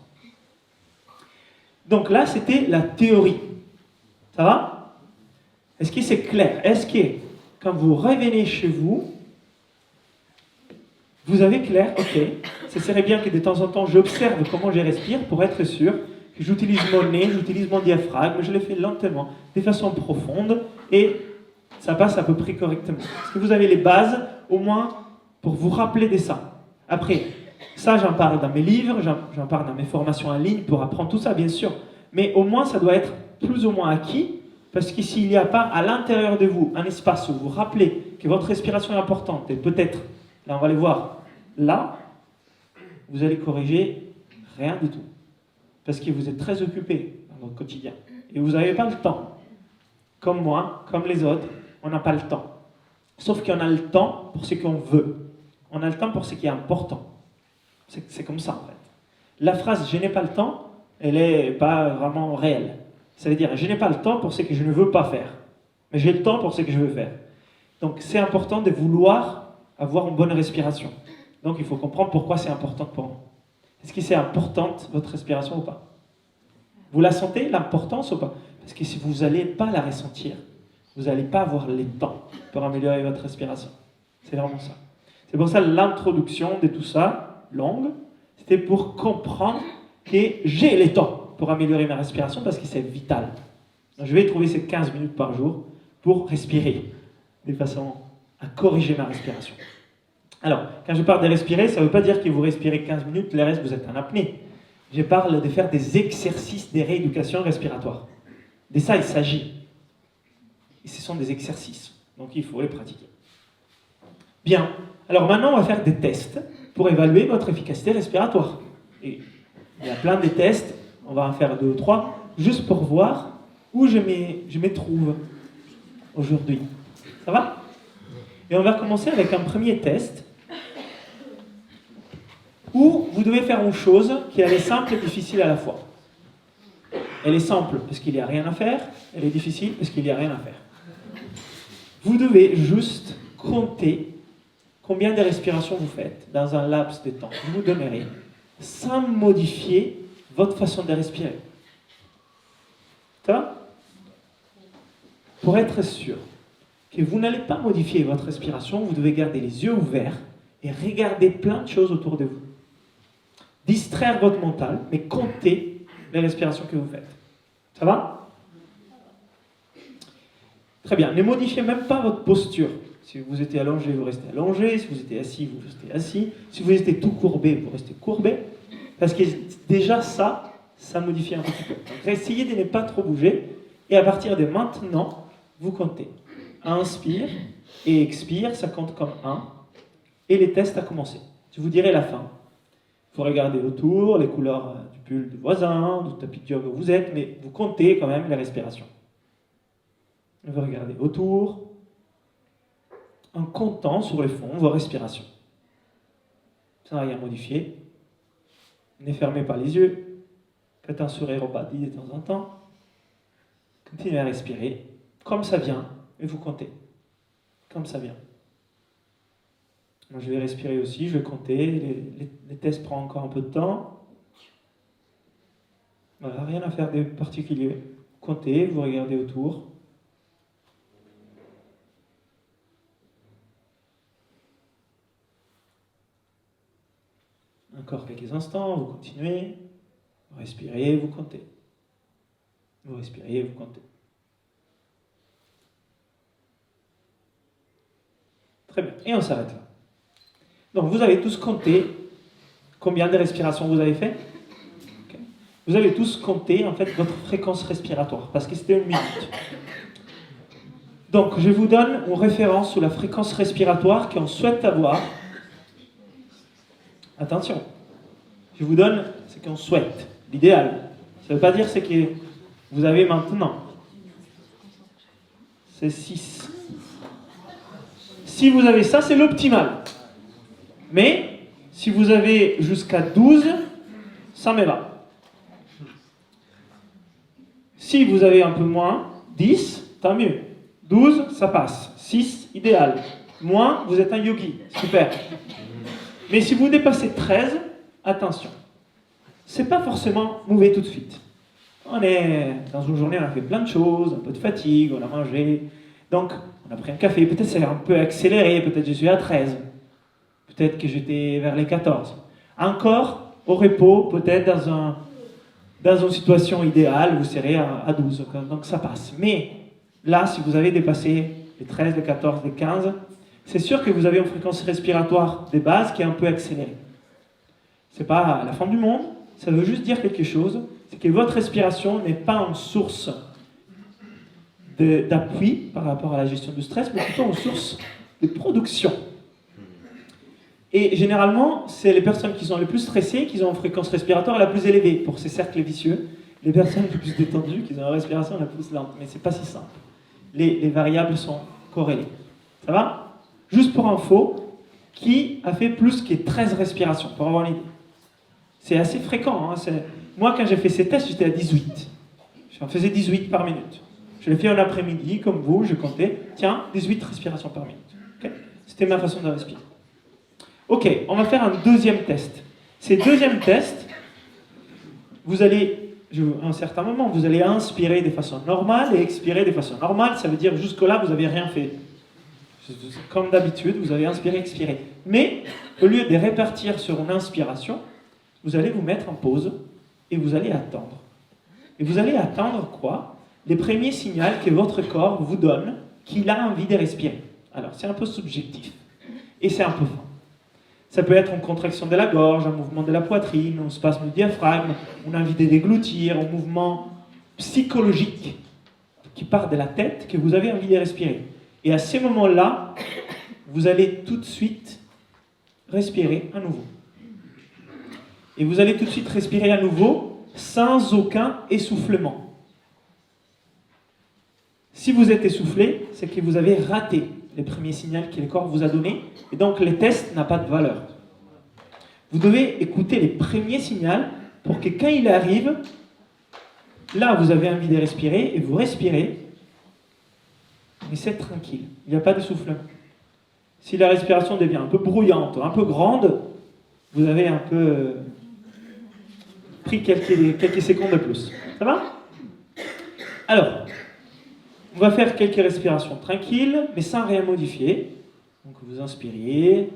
Donc là, c'était la théorie. Ça va? Est-ce que c'est clair? Est-ce que, quand vous revenez chez vous, vous avez clair? Ok, ce serait bien que de temps en temps, j'observe comment je respire pour être sûr que j'utilise mon nez, j'utilise mon diaphragme, je le fais lentement, de façon profonde, et ça passe à peu près correctement. Est-ce que vous avez les bases, au moins, pour vous rappeler de ça? Après, ça, j'en parle dans mes livres, j'en parle dans mes formations en ligne pour apprendre tout ça, bien sûr. Mais au moins, ça doit être plus ou moins acquis, parce que s'il n'y a pas à l'intérieur de vous un espace où vous vous rappelez que votre respiration est importante, et peut-être, là on va les voir, là, vous allez corriger rien du tout. Parce que vous êtes très occupé dans votre quotidien. Et vous n'avez pas le temps. Comme moi, comme les autres, on n'a pas le temps. Sauf qu'on a le temps pour ce qu'on veut. On a le temps pour ce qui est important. C'est comme ça, en fait. La phrase « je n'ai pas le temps », elle n'est pas vraiment réelle. Ça veut dire « je n'ai pas le temps pour ce que je ne veux pas faire. Mais j'ai le temps pour ce que je veux faire. » Donc, c'est important de vouloir avoir une bonne respiration. Donc, il faut comprendre pourquoi c'est important pour nous. Est-ce que c'est importante, votre respiration, ou pas? Vous la sentez, l'importance, ou pas? Parce que si vous n'allez pas la ressentir, vous n'allez pas avoir le temps pour améliorer votre respiration. C'est vraiment ça. C'est pour ça l'introduction de tout ça, longue, c'était pour comprendre que j'ai le temps pour améliorer ma respiration parce que c'est vital. Donc, je vais trouver ces 15 minutes par jour pour respirer de façon à corriger ma respiration. Alors, quand je parle de respirer, ça ne veut pas dire que vous respirez 15 minutes, le reste vous êtes en apnée. Je parle de faire des exercices de rééducation respiratoire. De ça, il s'agit. Et ce sont des exercices, donc il faut les pratiquer. Bien, alors maintenant on va faire des tests pour évaluer votre efficacité respiratoire. Et il y a plein de tests, on va en faire 2 ou 3, juste pour voir où je me trouve aujourd'hui. Ça va? Et on va commencer avec un premier test où vous devez faire une chose qui est simple et difficile à la fois. Elle est simple parce qu'il n'y a rien à faire, elle est difficile parce qu'il n'y a rien à faire. Vous devez juste compter combien de respirations vous faites dans un laps de temps. Je vous donnerai sans modifier votre façon de respirer. Ça va? Pour être sûr que vous n'allez pas modifier votre respiration, vous devez garder les yeux ouverts et regarder plein de choses autour de vous. Distraire votre mental, mais compter les respirations que vous faites. Ça va? Très bien. Ne modifiez même pas votre posture. Si vous étiez allongé, vous restez allongé. Si vous étiez assis, vous restez assis. Si vous étiez tout courbé, vous restez courbé. Parce que déjà ça modifie un petit peu. Donc essayez de ne pas trop bouger. Et à partir de maintenant, vous comptez. Inspire et expire, ça compte comme 1. Et les tests à commencer. Je vous dirai la fin. Il faut regarder autour, les couleurs du pull du voisin, du tapis de yoga où vous êtes, mais vous comptez quand même les respirations. Vous regardez autour, en comptant sur le fond vos respirations. Ça n'a rien modifié. Ne fermez pas les yeux. Faites un sourire au badi de temps en temps. Continuez à respirer comme ça vient, et vous comptez. Comme ça vient. Moi, je vais respirer aussi, je vais compter. Les tests prennent encore un peu de temps. Voilà, rien à faire de particulier. Comptez, vous regardez autour. Encore quelques instants, vous continuez. Vous respirez, vous comptez. Vous respirez, vous comptez. Très bien. Et on s'arrête là. Donc, vous avez tous compté combien de respirations vous avez fait. Okay. Vous avez tous compté, en fait, votre fréquence respiratoire, parce que c'était 1 minute. Donc, je vous donne une référence sur la fréquence respiratoire qu'on souhaite avoir. Attention. Je vous donne ce qu'on souhaite, l'idéal. Ça ne veut pas dire ce que vous avez maintenant. C'est 6. Si vous avez ça, c'est l'optimal. Mais, si vous avez jusqu'à 12, ça me va. Si vous avez un peu moins, 10, tant mieux. 12, ça passe. 6, idéal. Moins, vous êtes un yogi. Super. Mais si vous dépassez 13, attention. C'est pas forcément mauvais tout de suite. On est dans une journée, on a fait plein de choses, un peu de fatigue, on a mangé. Donc, on a pris un café. Peut-être c'est un peu accéléré, peut-être je suis à 13. Peut-être que j'étais vers les 14. Encore, au repos, peut-être dans une situation idéale, vous serez à 12. Donc ça passe. Mais là, si vous avez dépassé les 13, les 14, les 15, c'est sûr que vous avez une fréquence respiratoire de base qui est un peu accélérée. C'est pas la fin du monde, ça veut juste dire quelque chose, c'est que votre respiration n'est pas une source d'appui par rapport à la gestion du stress, mais plutôt une source de production. Et généralement, c'est les personnes qui sont les plus stressées qui ont une fréquence respiratoire la plus élevée pour ces cercles vicieux. Les personnes les plus détendues qui ont une respiration la plus lente. Mais c'est pas si simple. Les variables sont corrélées. Ça va? Juste pour info, qui a fait plus que 13 respirations, pour avoir une idée? C'est assez fréquent. Hein? Moi, quand j'ai fait ces tests, j'étais à 18. J'en faisais 18 par minute. Je l'ai fait en après-midi, comme vous, je comptais. Tiens, 18 respirations par minute. Okay? C'était ma façon de respirer. Ok, on va faire un deuxième test. Ces deuxièmes tests, vous allez, à un certain moment, vous allez inspirer de façon normale et expirer de façon normale. Ça veut dire jusque-là, vous n'avez rien fait. Comme d'habitude, vous avez inspiré, expiré. Mais, au lieu de répartir sur une inspiration, vous allez vous mettre en pause et vous allez attendre. Et vous allez attendre quoi? Les premiers signaux que votre corps vous donne qu'il a envie de respirer. Alors, c'est un peu subjectif. Et c'est un peu fort. Ça peut être une contraction de la gorge, un mouvement de la poitrine, un spasme du diaphragme, une envie de déglutir, un mouvement psychologique qui part de la tête que vous avez envie de respirer. Et à ces moments-là, vous allez tout de suite respirer à nouveau. Et vous allez tout de suite respirer à nouveau sans aucun essoufflement. Si vous êtes essoufflé, c'est que vous avez raté les premiers signaux que le corps vous a donnés, et donc le test n'a pas de valeur. Vous devez écouter les premiers signaux pour que quand il arrive, là vous avez envie de respirer, et vous respirez, mais c'est tranquille, il n'y a pas d'essoufflement. Si la respiration devient un peu brouillante, un peu grande, vous avez un peu pris quelques secondes de plus. Ça va? Alors, on va faire quelques respirations tranquilles, mais sans rien modifier. Donc vous inspirez,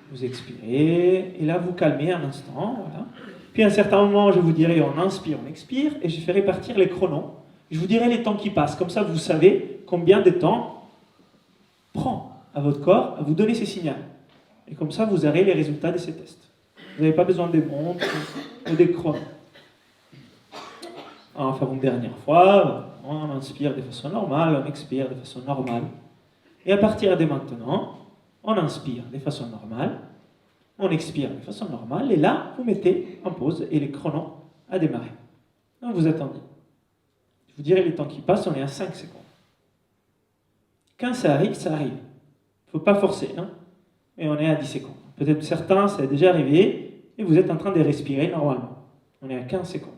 vous expirez, et là vous calmez un instant. Voilà. Puis à un certain moment, je vous dirai on inspire, on expire, et je ferai partir les chronos. Je vous dirai les temps qui passent, comme ça vous savez combien de temps prend à votre corps à vous donner ces signaux. Et comme ça vous aurez les résultats de ces tests. Vous n'avez pas besoin des montres ou des chronos. On va faire une dernière fois. On inspire de façon normale, on expire de façon normale. Et à partir de maintenant, on inspire de façon normale, on expire de façon normale, et là, vous mettez en pause et le chrono a démarré. Donc vous attendez. Je vous dirai les temps qui passent, on est à 5 secondes. Quand ça arrive, ça arrive. Il ne faut pas forcer, hein, mais on est à 10 secondes. Peut-être certains, ça est déjà arrivé, et vous êtes en train de respirer normalement. On est à 15 secondes.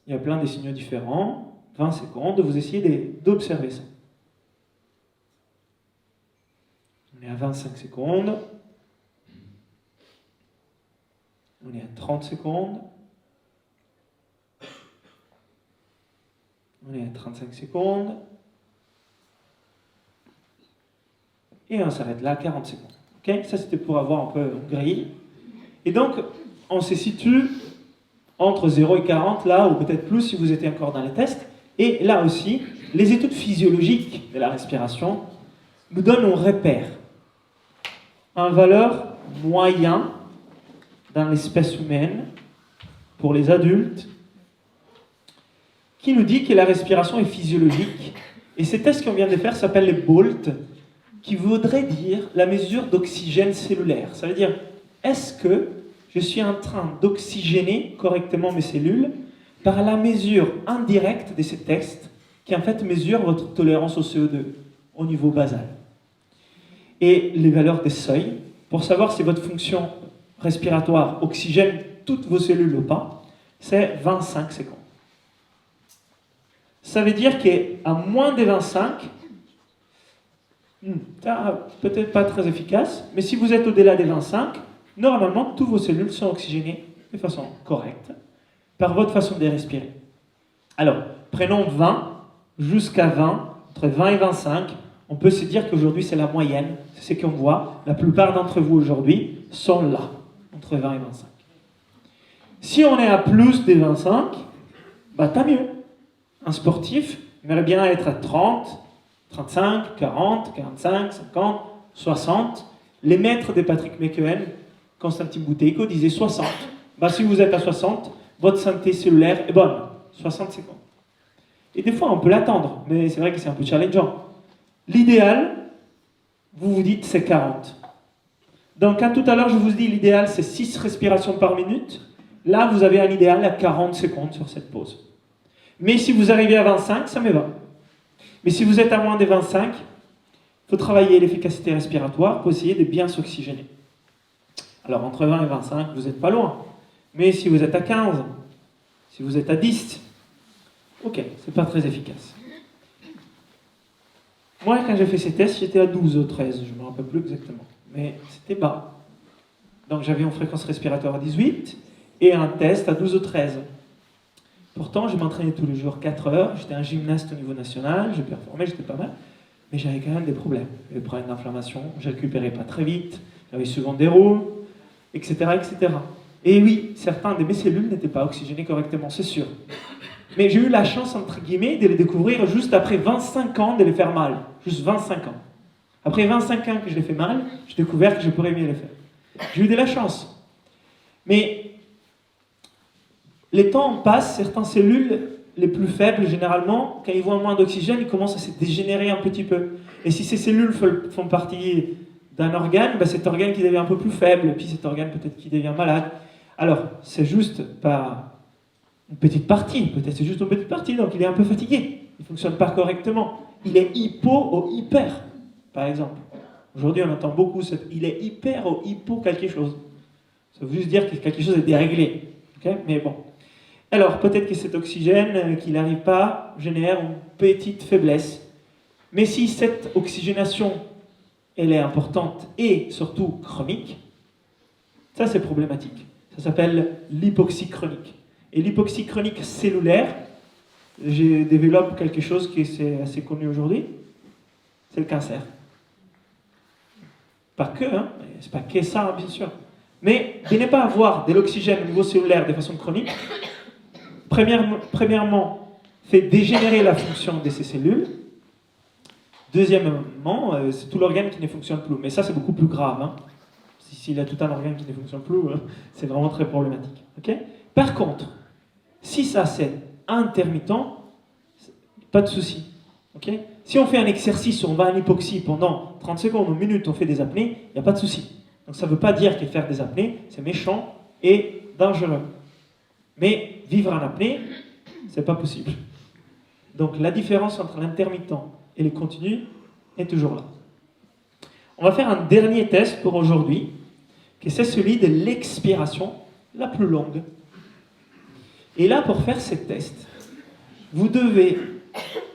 Il y a plein de signaux différents, 20 secondes, vous essayez d'observer ça. On est à 25 secondes. On est à 30 secondes. On est à 35 secondes. Et on s'arrête là à 40 secondes. Okay, ça, c'était pour avoir un peu une grille. Et donc, on se situe entre 0 et 40, là, ou peut-être plus si vous étiez encore dans les tests. Et là aussi, les études physiologiques de la respiration nous donnent un repère, une valeur moyenne dans l'espèce humaine, pour les adultes, qui nous dit que la respiration est physiologique. Et ces tests qu'on vient de faire s'appellent les BOLT, qui voudrait dire la mesure d'oxygène cellulaire. Ça veut dire, est-ce que je suis en train d'oxygéner correctement mes cellules par la mesure indirecte de ces tests qui en fait mesurent votre tolérance au CO2 au niveau basal. Et les valeurs des seuils, pour savoir si votre fonction respiratoire oxygène toutes vos cellules ou pas, c'est 25 secondes. Ça veut dire qu'à moins de 25, peut-être pas très efficace, mais si vous êtes au-delà des 25, normalement, toutes vos cellules sont oxygénées de façon correcte par votre façon de respirer. Alors, prenons 20 jusqu'à 20, entre 20 et 25, on peut se dire qu'aujourd'hui c'est la moyenne, c'est ce qu'on voit. La plupart d'entre vous aujourd'hui sont là, entre 20 et 25. Si on est à plus de 25, bah tant mieux. Un sportif aimerait bien être à 30, 35, 40, 45, 50, 60. Les maîtres de Patrick McKeown, Constantin Buteyko, disaient 60. Bah, si vous êtes à 60, votre santé cellulaire est bonne. 60 secondes. Et des fois, on peut l'attendre, mais c'est vrai que c'est un peu challengeant. L'idéal, vous vous dites, c'est 40. Donc, quand tout à l'heure, je vous dis l'idéal, c'est 6 respirations par minute, là, vous avez un idéal à 40 secondes sur cette pause. Mais si vous arrivez à 25, ça me va. Mais si vous êtes à moins de 25, il faut travailler l'efficacité respiratoire pour essayer de bien s'oxygéner. Alors, entre 20 et 25, vous n'êtes pas loin. Mais si vous êtes à 15, si vous êtes à 10, ok, c'est pas très efficace. Moi, quand j'ai fait ces tests, j'étais à 12 ou 13, je ne me rappelle plus exactement. Mais c'était bas. Donc, j'avais une fréquence respiratoire à 18 et un test à 12 ou 13. Pourtant, je m'entraînais tous les jours 4 heures, j'étais un gymnaste au niveau national, je performais, j'étais pas mal, mais j'avais quand même des problèmes. Des problèmes d'inflammation, je ne récupérais pas très vite, j'avais souvent des rhumes, etc., etc. Et oui, certains de mes cellules n'étaient pas oxygénées correctement, c'est sûr. Mais j'ai eu la chance, entre guillemets, de les découvrir juste après 25 ans de les faire mal. Juste 25 ans. Après 25 ans que je les fais mal, j'ai découvert que je pourrais mieux les faire. J'ai eu de la chance. Mais les temps passent, certaines cellules les plus faibles, généralement, quand ils voient moins d'oxygène, ils commencent à se dégénérer un petit peu. Et si ces cellules font partie d'un organe, cet organe qui devient un peu plus faible, et puis cet organe peut-être qui devient malade. Alors, c'est juste pas une petite partie, peut-être c'est juste une petite partie, donc il est un peu fatigué, il ne fonctionne pas correctement. Il est hypo ou hyper, par exemple. Aujourd'hui, on entend beaucoup il est hyper ou hypo quelque chose. Ça veut juste dire que quelque chose est déréglé. Okay, mais bon. Alors, peut-être que cet oxygène qu'il n'arrive pas génère une petite faiblesse. Mais si cette oxygénation, elle est importante et surtout chronique, ça c'est problématique. Ça s'appelle l'hypoxie chronique. Et l'hypoxie chronique cellulaire, je développe quelque chose qui est assez connu aujourd'hui, c'est le cancer. Pas que, hein, c'est pas que ça, bien sûr. Mais de ne pas avoir de l'oxygène au niveau cellulaire de façon chronique, premièrement, fait dégénérer la fonction de ces cellules. Deuxièmement, c'est tout l'organe qui ne fonctionne plus. Mais ça, c'est beaucoup plus grave. Hein. S'il y a tout un organe qui ne fonctionne plus, c'est vraiment très problématique. Okay. Par contre, si ça c'est intermittent, pas de souci. Okay. Si on fait un exercice, on va en hypoxie pendant 30 secondes, une minute, on fait des apnées, il n'y a pas de souci. Donc ça ne veut pas dire que faire des apnées, c'est méchant et dangereux. Mais vivre en apnée, c'est pas possible. Donc la différence entre l'intermittent et le continu est toujours là. On va faire un dernier test pour aujourd'hui, qui c'est celui de l'expiration la plus longue. Et là, pour faire ce test, vous devez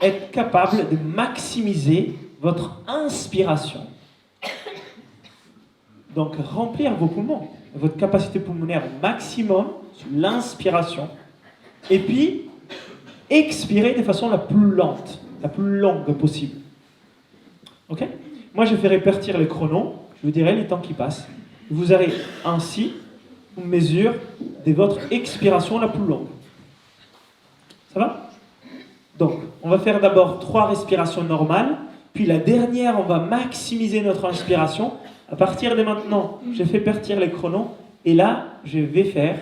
être capable de maximiser votre inspiration donc remplir vos poumons, votre capacité pulmonaire au maximum sur l'inspiration, et puis expirer de façon la plus lente, la plus longue possible. Ok? Moi, je fais répartir les chronos, je vous dirai les temps qui passent. Vous aurez ainsi une mesure de votre expiration la plus longue. Ça va? Donc, on va faire d'abord 3 respirations normales, puis la dernière, on va maximiser notre inspiration. À partir de maintenant, je fais partir les chronos, et là, je vais faire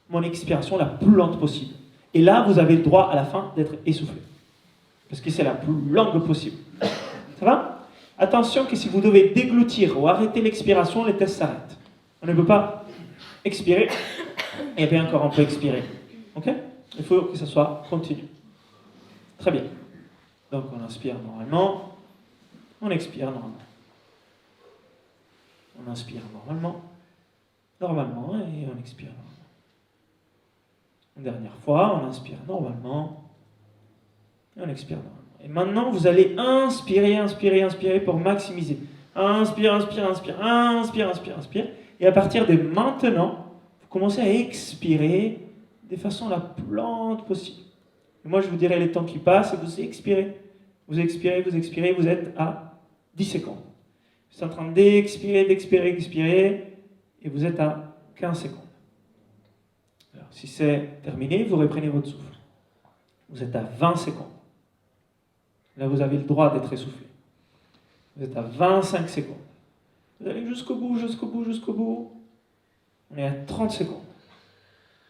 mon expiration la plus lente possible. Et là, vous avez le droit à la fin d'être essoufflé. Parce que c'est la plus longue possible. Ça va? Attention que si vous devez déglutir ou arrêter l'expiration, les tests s'arrêtent. On ne peut pas expirer, et bien encore on peut expirer. Ok? Il faut que ça soit continu. Très bien. Donc on inspire normalement, on expire normalement. On inspire normalement, et on expire normalement. Une dernière fois, on inspire normalement, et on expire normalement. Et maintenant, vous allez inspirer pour maximiser. Inspire. Et à partir de maintenant, vous commencez à expirer de façon la plus lente possible. Et moi, je vous dirai les temps qui passent, et vous expirez. Vous expirez, vous êtes à 10 secondes. Vous êtes en train d'expirer, et vous êtes à 15 secondes. Alors, si c'est terminé, vous reprenez votre souffle. Vous êtes à 20 secondes. Là, vous avez le droit d'être essoufflé. Vous êtes à 25 secondes. Vous allez jusqu'au bout. On est à 30 secondes.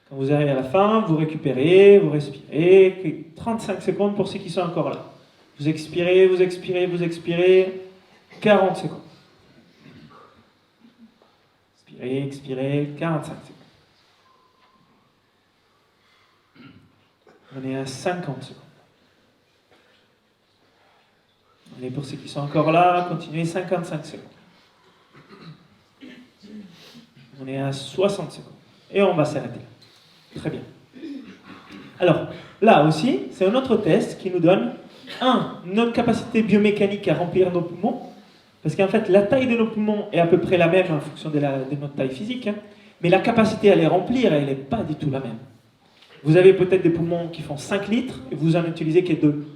Quand vous arrivez à la fin, vous récupérez, vous respirez. 35 secondes pour ceux qui sont encore là. Vous expirez. 40 secondes. Expirez. 45 secondes. On est à 50 secondes. Et pour ceux qui sont encore là, continuez 55 secondes. On est à 60 secondes. Et on va s'arrêter. Très bien. Alors, là aussi, c'est un autre test qui nous donne, notre capacité biomécanique à remplir nos poumons. Parce qu'en fait, la taille de nos poumons est à peu près la même en fonction de notre taille physique. Mais la capacité à les remplir, elle n'est pas du tout la même. Vous avez peut-être des poumons qui font 5 litres et vous en utilisez que 2.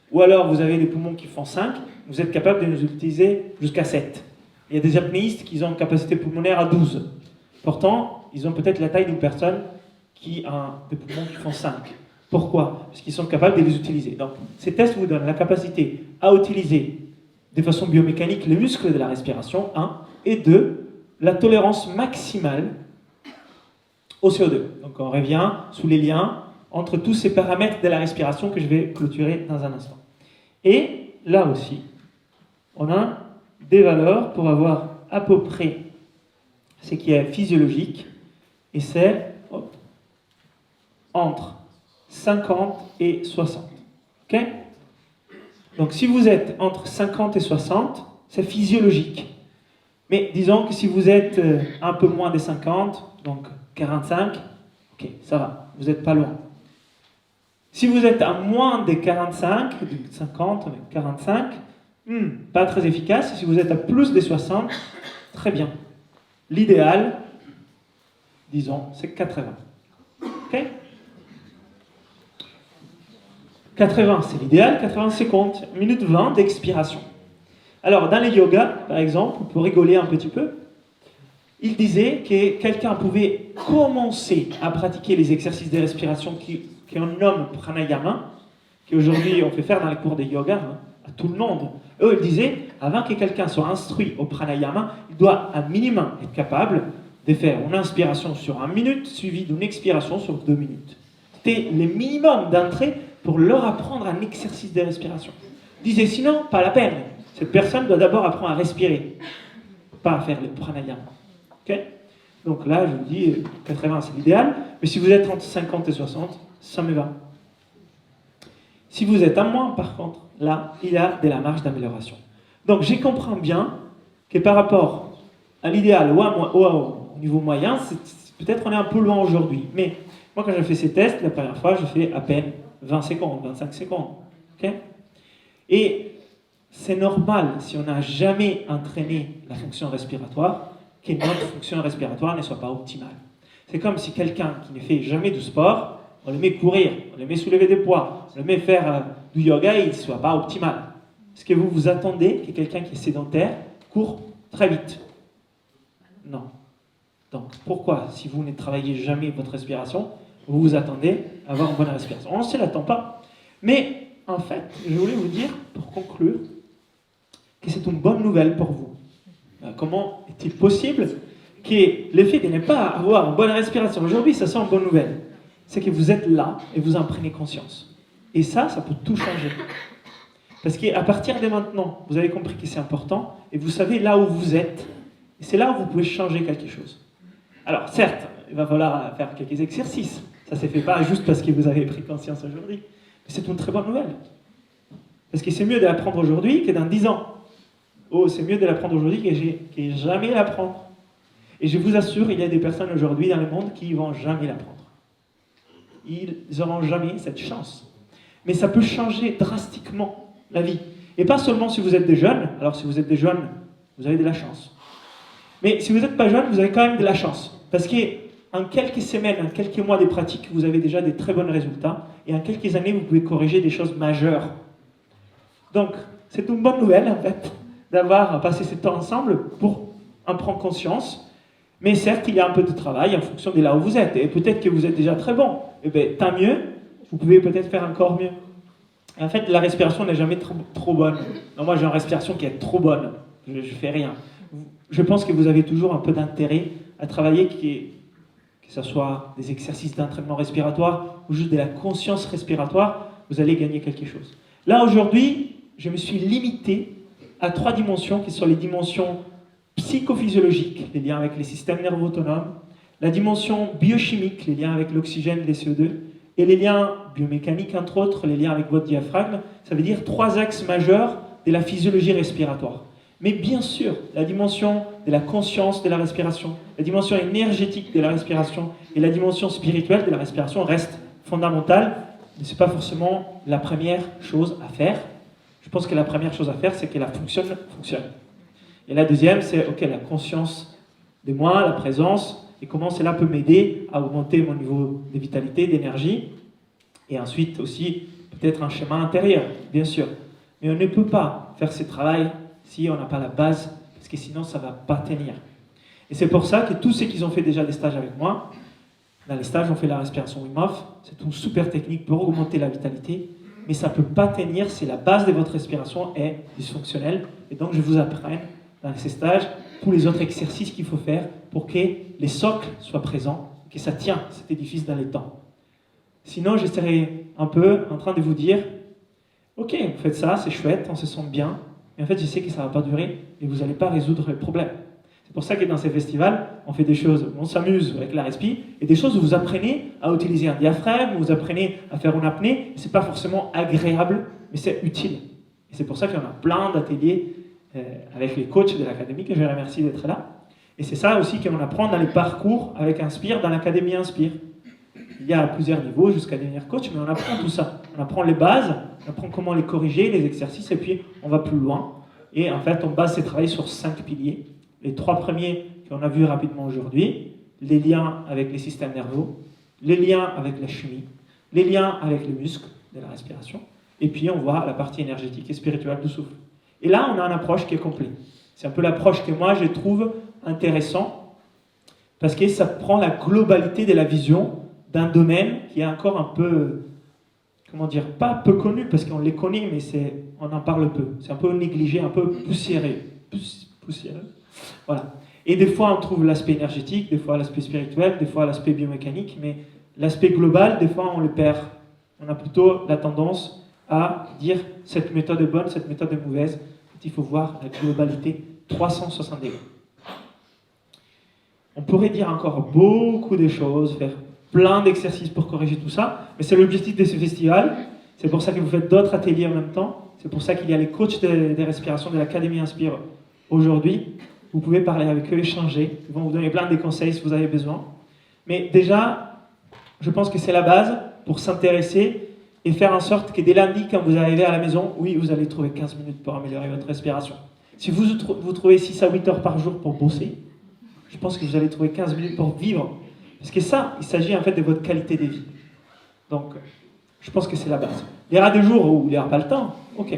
Ou alors vous avez des poumons qui font 5, vous êtes capable de les utiliser jusqu'à 7. Il y a des apnéistes qui ont une capacité pulmonaire à 12. Pourtant, ils ont peut-être la taille d'une personne qui a des poumons qui font 5. Pourquoi? Parce qu'ils sont capables de les utiliser. Donc, ces tests vous donnent la capacité à utiliser de façon biomécanique les muscles de la respiration, 1, et 2, la tolérance maximale au CO2. Donc, on revient sous les liens entre tous ces paramètres de la respiration que je vais clôturer dans un instant. Et là aussi, on a des valeurs pour avoir à peu près ce qui est physiologique, et c'est entre 50 et 60. Ok? Donc si vous êtes entre 50 et 60, c'est physiologique. Mais disons que si vous êtes un peu moins des 50, donc 45, ok, ça va, vous n'êtes pas loin. Si vous êtes à moins des 45, 50, 45, pas très efficace. Si vous êtes à plus des 60, très bien. L'idéal, disons, c'est 80. Ok? 80, c'est l'idéal. 80 secondes, 1 minute 20 d'expiration. Alors, dans les yogas, par exemple, pour rigoler un petit peu, il disait que quelqu'un pouvait commencer à pratiquer les exercices de respiration qu'on nomme pranayama, qu'aujourd'hui on fait faire dans les cours de yoga à tout le monde. Eux, ils disaient, avant que quelqu'un soit instruit au pranayama, il doit à minimum être capable de faire une inspiration sur 1 minute, suivie d'une expiration sur 2 minutes. C'était le minimum d'entrée pour leur apprendre un exercice de respiration. Ils disaient, sinon, pas la peine. Cette personne doit d'abord apprendre à respirer, pas à faire le pranayama. Okay? Donc là, je vous dis, 80 c'est l'idéal, mais si vous êtes entre 50 et 60, ça me va. Si vous êtes à moins, par contre, là, il y a de la marge d'amélioration. Donc, je comprends bien que par rapport à l'idéal ou au niveau moyen, peut-être on est un peu loin aujourd'hui. Mais moi, quand j'ai fait ces tests, la première fois, j'ai fait à peine 20 secondes, 25 secondes. Okay? Et c'est normal, si on n'a jamais entraîné la fonction respiratoire, que notre fonction respiratoire ne soit pas optimale. C'est comme si quelqu'un qui ne fait jamais de sport, on le met courir, on le met soulever des poids, on le met faire du yoga et il ne soit pas optimal. Est-ce que vous vous attendez que quelqu'un qui est sédentaire court très vite? Non. Donc pourquoi, si vous ne travaillez jamais votre respiration, vous vous attendez à avoir une bonne respiration? On ne se l'attend pas. Mais en fait, je voulais vous dire, pour conclure, que c'est une bonne nouvelle pour vous. Comment est-il possible que le fait de ne pas avoir une bonne respiration aujourd'hui, ça soit une bonne nouvelle? C'est que vous êtes là et vous en prenez conscience. Et ça peut tout changer. Parce qu'à partir de maintenant, vous avez compris que c'est important et vous savez là où vous êtes. Et c'est là où vous pouvez changer quelque chose. Alors certes, il va falloir faire quelques exercices. Ça ne se fait pas juste parce que vous avez pris conscience aujourd'hui. Mais c'est une très bonne nouvelle. Parce que c'est mieux de l'apprendre aujourd'hui que dans 10 ans. Oh, c'est mieux de l'apprendre aujourd'hui que jamais l'apprendre. Et je vous assure, il y a des personnes aujourd'hui dans le monde qui ne vont jamais l'apprendre. Ils n'auront jamais cette chance. Mais ça peut changer drastiquement la vie. Et pas seulement si vous êtes des jeunes. Alors si vous êtes des jeunes, vous avez de la chance. Mais si vous n'êtes pas jeune, vous avez quand même de la chance. Parce qu'en quelques semaines, en quelques mois de pratique, vous avez déjà des très bons résultats. Et en quelques années, vous pouvez corriger des choses majeures. Donc, c'est une bonne nouvelle, en fait, d'avoir passé ce temps ensemble pour en prendre conscience. Mais certes, il y a un peu de travail en fonction de là où vous êtes. Et peut-être que vous êtes déjà très bon. Eh bien, tant mieux. Vous pouvez peut-être faire encore mieux. Et en fait, la respiration n'est jamais trop bonne. Non, moi, j'ai une respiration qui est trop bonne. Je ne fais rien. Je pense que vous avez toujours un peu d'intérêt à travailler, que ce soit des exercices d'entraînement respiratoire ou juste de la conscience respiratoire, vous allez gagner quelque chose. Là, aujourd'hui, je me suis limité à 3 dimensions qui sont les dimensions psychophysiologiques, les liens avec les systèmes nerveux autonomes, la dimension biochimique, les liens avec l'oxygène, les CO2, et les liens biomécaniques, entre autres, les liens avec votre diaphragme. Ça veut dire 3 axes majeurs de la physiologie respiratoire. Mais bien sûr, la dimension de la conscience de la respiration, la dimension énergétique de la respiration et la dimension spirituelle de la respiration restent fondamentales, mais ce n'est pas forcément la première chose à faire. Je pense que la première chose à faire, c'est que la fonctionne. Et la deuxième, c'est la conscience de moi, la présence, et comment cela peut m'aider à augmenter mon niveau de vitalité, d'énergie, et ensuite aussi peut-être un schéma intérieur, bien sûr. Mais on ne peut pas faire ce travail si on n'a pas la base, parce que sinon ça ne va pas tenir. Et c'est pour ça que tous ceux qui ont fait déjà des stages avec moi, dans les stages on fait la respiration Wim Hof, c'est une super technique pour augmenter la vitalité, mais ça ne peut pas tenir si la base de votre respiration est dysfonctionnelle. Et donc je vous apprends dans ces stages tous les autres exercices qu'il faut faire pour que les socles soient présents, que ça tient cet édifice dans le temps. Sinon je serais un peu en train de vous dire, ok, vous faites ça, c'est chouette, on se sent bien, mais en fait, je sais que ça ne va pas durer et vous n'allez pas résoudre le problème. C'est pour ça que dans ces festivals, on fait des choses où on s'amuse avec la respi et des choses où vous apprenez à utiliser un diaphragme, où vous apprenez à faire une apnée. Ce n'est pas forcément agréable, mais c'est utile. Et c'est pour ça qu'il y en a plein d'ateliers avec les coachs de l'académie, que je remercie d'être là. Et c'est ça aussi qu'on apprend dans les parcours avec Inspire, dans l'académie Inspire. Il y a plusieurs niveaux jusqu'à devenir coach, mais on apprend tout ça. On apprend les bases, on apprend comment les corriger, les exercices, et puis on va plus loin. Et en fait, on base ces travaux sur 5 piliers. Les 3 premiers qu'on a vus rapidement aujourd'hui, les liens avec les systèmes nerveux, les liens avec la chimie, les liens avec les muscles de la respiration, et puis on voit la partie énergétique et spirituelle du souffle. Et là, on a une approche qui est complète. C'est un peu l'approche que moi, je trouve intéressante, parce que ça prend la globalité de la vision d'un domaine qui est encore un peu, comment dire, pas peu connu, parce qu'on les connaît, mais on en parle peu. C'est un peu négligé, un peu poussiéreux. Voilà. Et des fois, on trouve l'aspect énergétique, des fois l'aspect spirituel, des fois l'aspect biomécanique, mais l'aspect global, des fois, on le perd. On a plutôt la tendance à dire cette méthode est bonne, cette méthode est mauvaise. Il faut voir la globalité 360 degrés. On pourrait dire encore beaucoup de choses, faire plein d'exercices pour corriger tout ça, mais c'est l'objectif de ce festival. C'est pour ça que vous faites d'autres ateliers en même temps. C'est pour ça qu'il y a les coachs des respirations de l'Académie Inspire aujourd'hui. Vous pouvez parler avec eux, échanger. Ils vont vous donner plein de conseils si vous avez besoin. Mais déjà, je pense que c'est la base pour s'intéresser et faire en sorte que dès lundi, quand vous arrivez à la maison, oui, vous allez trouver 15 minutes pour améliorer votre respiration. Si vous trouvez 6 à 8 heures par jour pour bosser, je pense que vous allez trouver 15 minutes pour vivre. Parce que ça, il s'agit en fait de votre qualité de vie. Donc, je pense que c'est la base. Il y aura des jours où il n'y aura pas le temps, ok.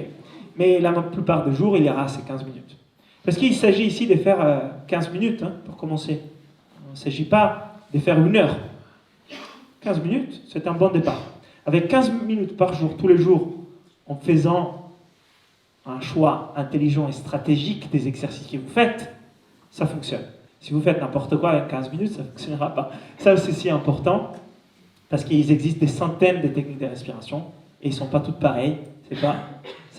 Mais la plupart des jours, il y aura ces 15 minutes. Parce qu'il s'agit ici de faire 15 minutes pour commencer. Il ne s'agit pas de faire 1 heure. 15 minutes, c'est un bon départ. Avec 15 minutes par jour, tous les jours, en faisant un choix intelligent et stratégique des exercices que vous faites, ça fonctionne. Si vous faites n'importe quoi avec 15 minutes, ça ne fonctionnera pas. Ça, c'est si important, parce qu'il existe des centaines de techniques de respiration, et ils ne sont pas toutes pareilles. Ça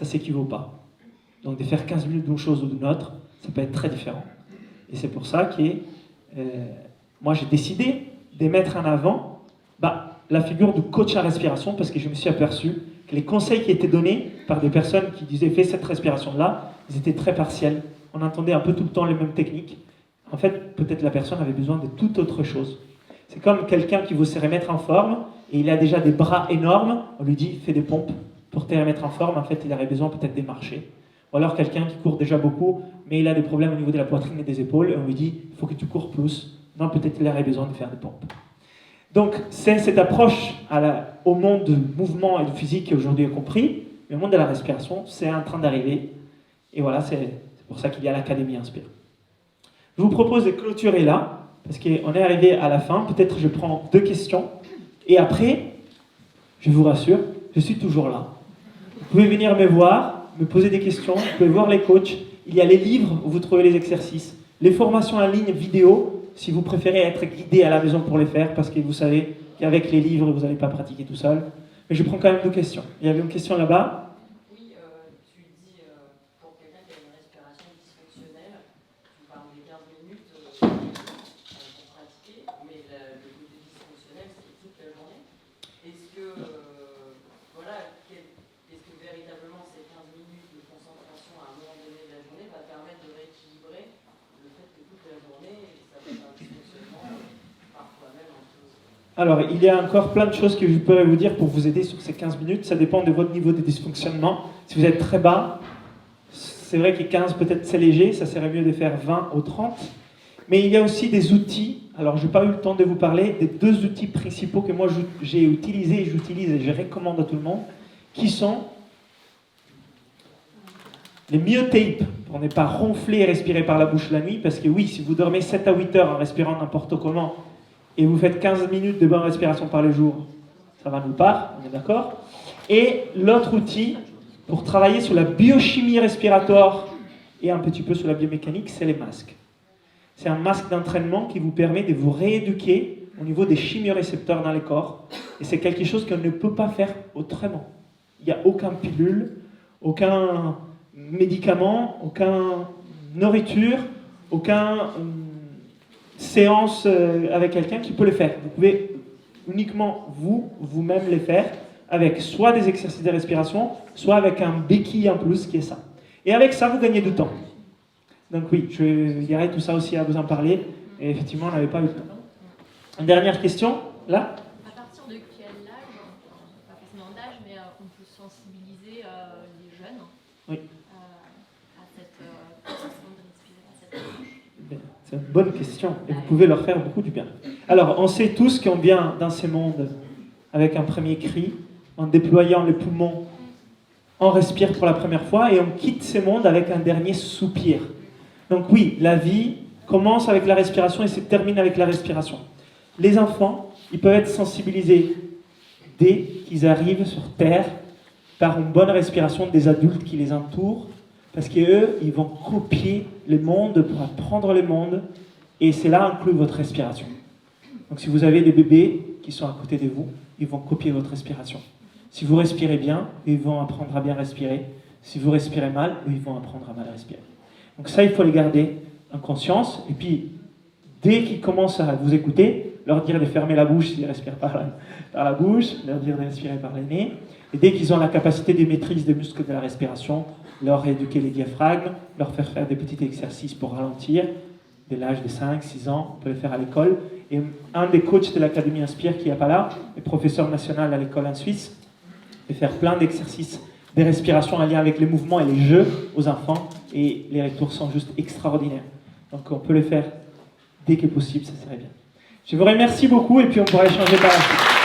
ne s'équivaut pas. Donc de faire 15 minutes d'une chose ou d'une autre, ça peut être très différent. Et c'est pour ça que moi j'ai décidé de mettre en avant la figure du coach à respiration, parce que je me suis aperçu que les conseils qui étaient donnés par des personnes qui disaient « fais cette respiration-là », ils étaient très partiels. On entendait un peu tout le temps les mêmes techniques. En fait, peut-être la personne avait besoin de toute autre chose. C'est comme quelqu'un qui veut se remettre en forme, et il a déjà des bras énormes, on lui dit « fais des pompes pour te remettre en forme », en fait il aurait besoin peut-être de marcher. Ou alors quelqu'un qui court déjà beaucoup, mais il a des problèmes au niveau de la poitrine et des épaules, et on lui dit « il faut que tu cours plus ». Non, peut-être il aurait besoin de faire des pompes. Donc, c'est cette approche au monde du mouvement et du physique qui aujourd'hui est compris, mais le monde de la respiration, c'est en train d'arriver. Et voilà, c'est pour ça qu'il y a l'Académie Inspire. Je vous propose de clôturer là, parce qu'on est arrivé à la fin. Peut-être je prends 2 questions, et après, je vous rassure, je suis toujours là. Vous pouvez venir me voir, me poser des questions, vous pouvez voir les coachs. Il y a les livres où vous trouvez les exercices, les formations en ligne vidéo, si vous préférez être guidé à la maison pour les faire, parce que vous savez qu'avec les livres, vous n'allez pas pratiquer tout seul. Mais je prends quand même 2 questions. Il y avait une question là-bas. Oui, tu dis, pour quelqu'un qui a une respiration dysfonctionnelle, tu parles des 15 minutes pour pratiquer, mais le côté dysfonctionnel, c'est toute la journée. Est-ce que, est-ce que véritablement ces 15 minutes de concentration à un moment donné de la journée va permettre de rééquilibrer le fait que toute la journée, ça va être un dysfonctionnement, parfois même un peu... Alors, il y a encore plein de choses que je pourrais vous dire pour vous aider sur ces 15 minutes. Ça dépend de votre niveau de dysfonctionnement. Si vous êtes très bas, c'est vrai que 15 peut-être c'est léger, ça serait mieux de faire 20 ou 30. Mais il y a aussi des outils, alors je n'ai pas eu le temps de vous parler, des 2 outils principaux que moi j'ai utilisés, j'utilise et je recommande à tout le monde, qui sont les myotapes, pour ne pas ronfler et respirer par la bouche la nuit, parce que oui, si vous dormez 7 à 8 heures en respirant n'importe comment, et vous faites 15 minutes de bonne respiration par le jour, ça va nulle part, on est d'accord. Et l'autre outil, pour travailler sur la biochimie respiratoire et un petit peu sur la biomécanique, c'est les masques. C'est un masque d'entraînement qui vous permet de vous rééduquer au niveau des chimiorécepteurs dans le corps. Et c'est quelque chose qu'on ne peut pas faire autrement. Il n'y a aucun pilule, aucun médicament, aucune nourriture, aucune séance avec quelqu'un qui peut le faire. Vous pouvez uniquement vous-même les faire avec soit des exercices de respiration, soit avec un béquille en plus qui est ça. Et avec ça, vous gagnez du temps. Donc oui, je dirais tout ça aussi à vous en parler. Et effectivement, on n'avait pas eu le temps. Une dernière question, là ? À partir de quel âge, pas forcément d'âge, mais on peut sensibiliser les jeunes à cette façon de respirer, à cette approche ? C'est une bonne question et vous pouvez leur faire beaucoup du bien. Alors, on sait tous qu'on vient dans ce monde avec un premier cri, en déployant les poumons, on respire pour la première fois et on quitte ce monde avec un dernier soupir. Donc oui, la vie commence avec la respiration et se termine avec la respiration. Les enfants, ils peuvent être sensibilisés dès qu'ils arrivent sur Terre par une bonne respiration des adultes qui les entourent, parce qu'eux, ils vont copier le monde pour apprendre le monde, et c'est là inclus votre respiration. Donc si vous avez des bébés qui sont à côté de vous, ils vont copier votre respiration. Si vous respirez bien, ils vont apprendre à bien respirer. Si vous respirez mal, ils vont apprendre à mal respirer. Donc ça, il faut les garder en conscience. Et puis, dès qu'ils commencent à vous écouter, leur dire de fermer la bouche s'ils respirent par la bouche, leur dire de respirer par le nez. Et dès qu'ils ont la capacité de maîtrise des muscles de la respiration, leur éduquer les diaphragmes, leur faire des petits exercices pour ralentir, dès l'âge de 5, 6 ans, on peut les faire à l'école. Et un des coachs de l'Académie Inspire qui n'est pas là, est professeur national à l'école en Suisse, et faire plein d'exercices de respiration en lien avec les mouvements et les jeux aux enfants, et les retours sont juste extraordinaires. Donc on peut les faire dès que possible, ça serait bien. Je vous remercie beaucoup et puis on pourra échanger par la suite.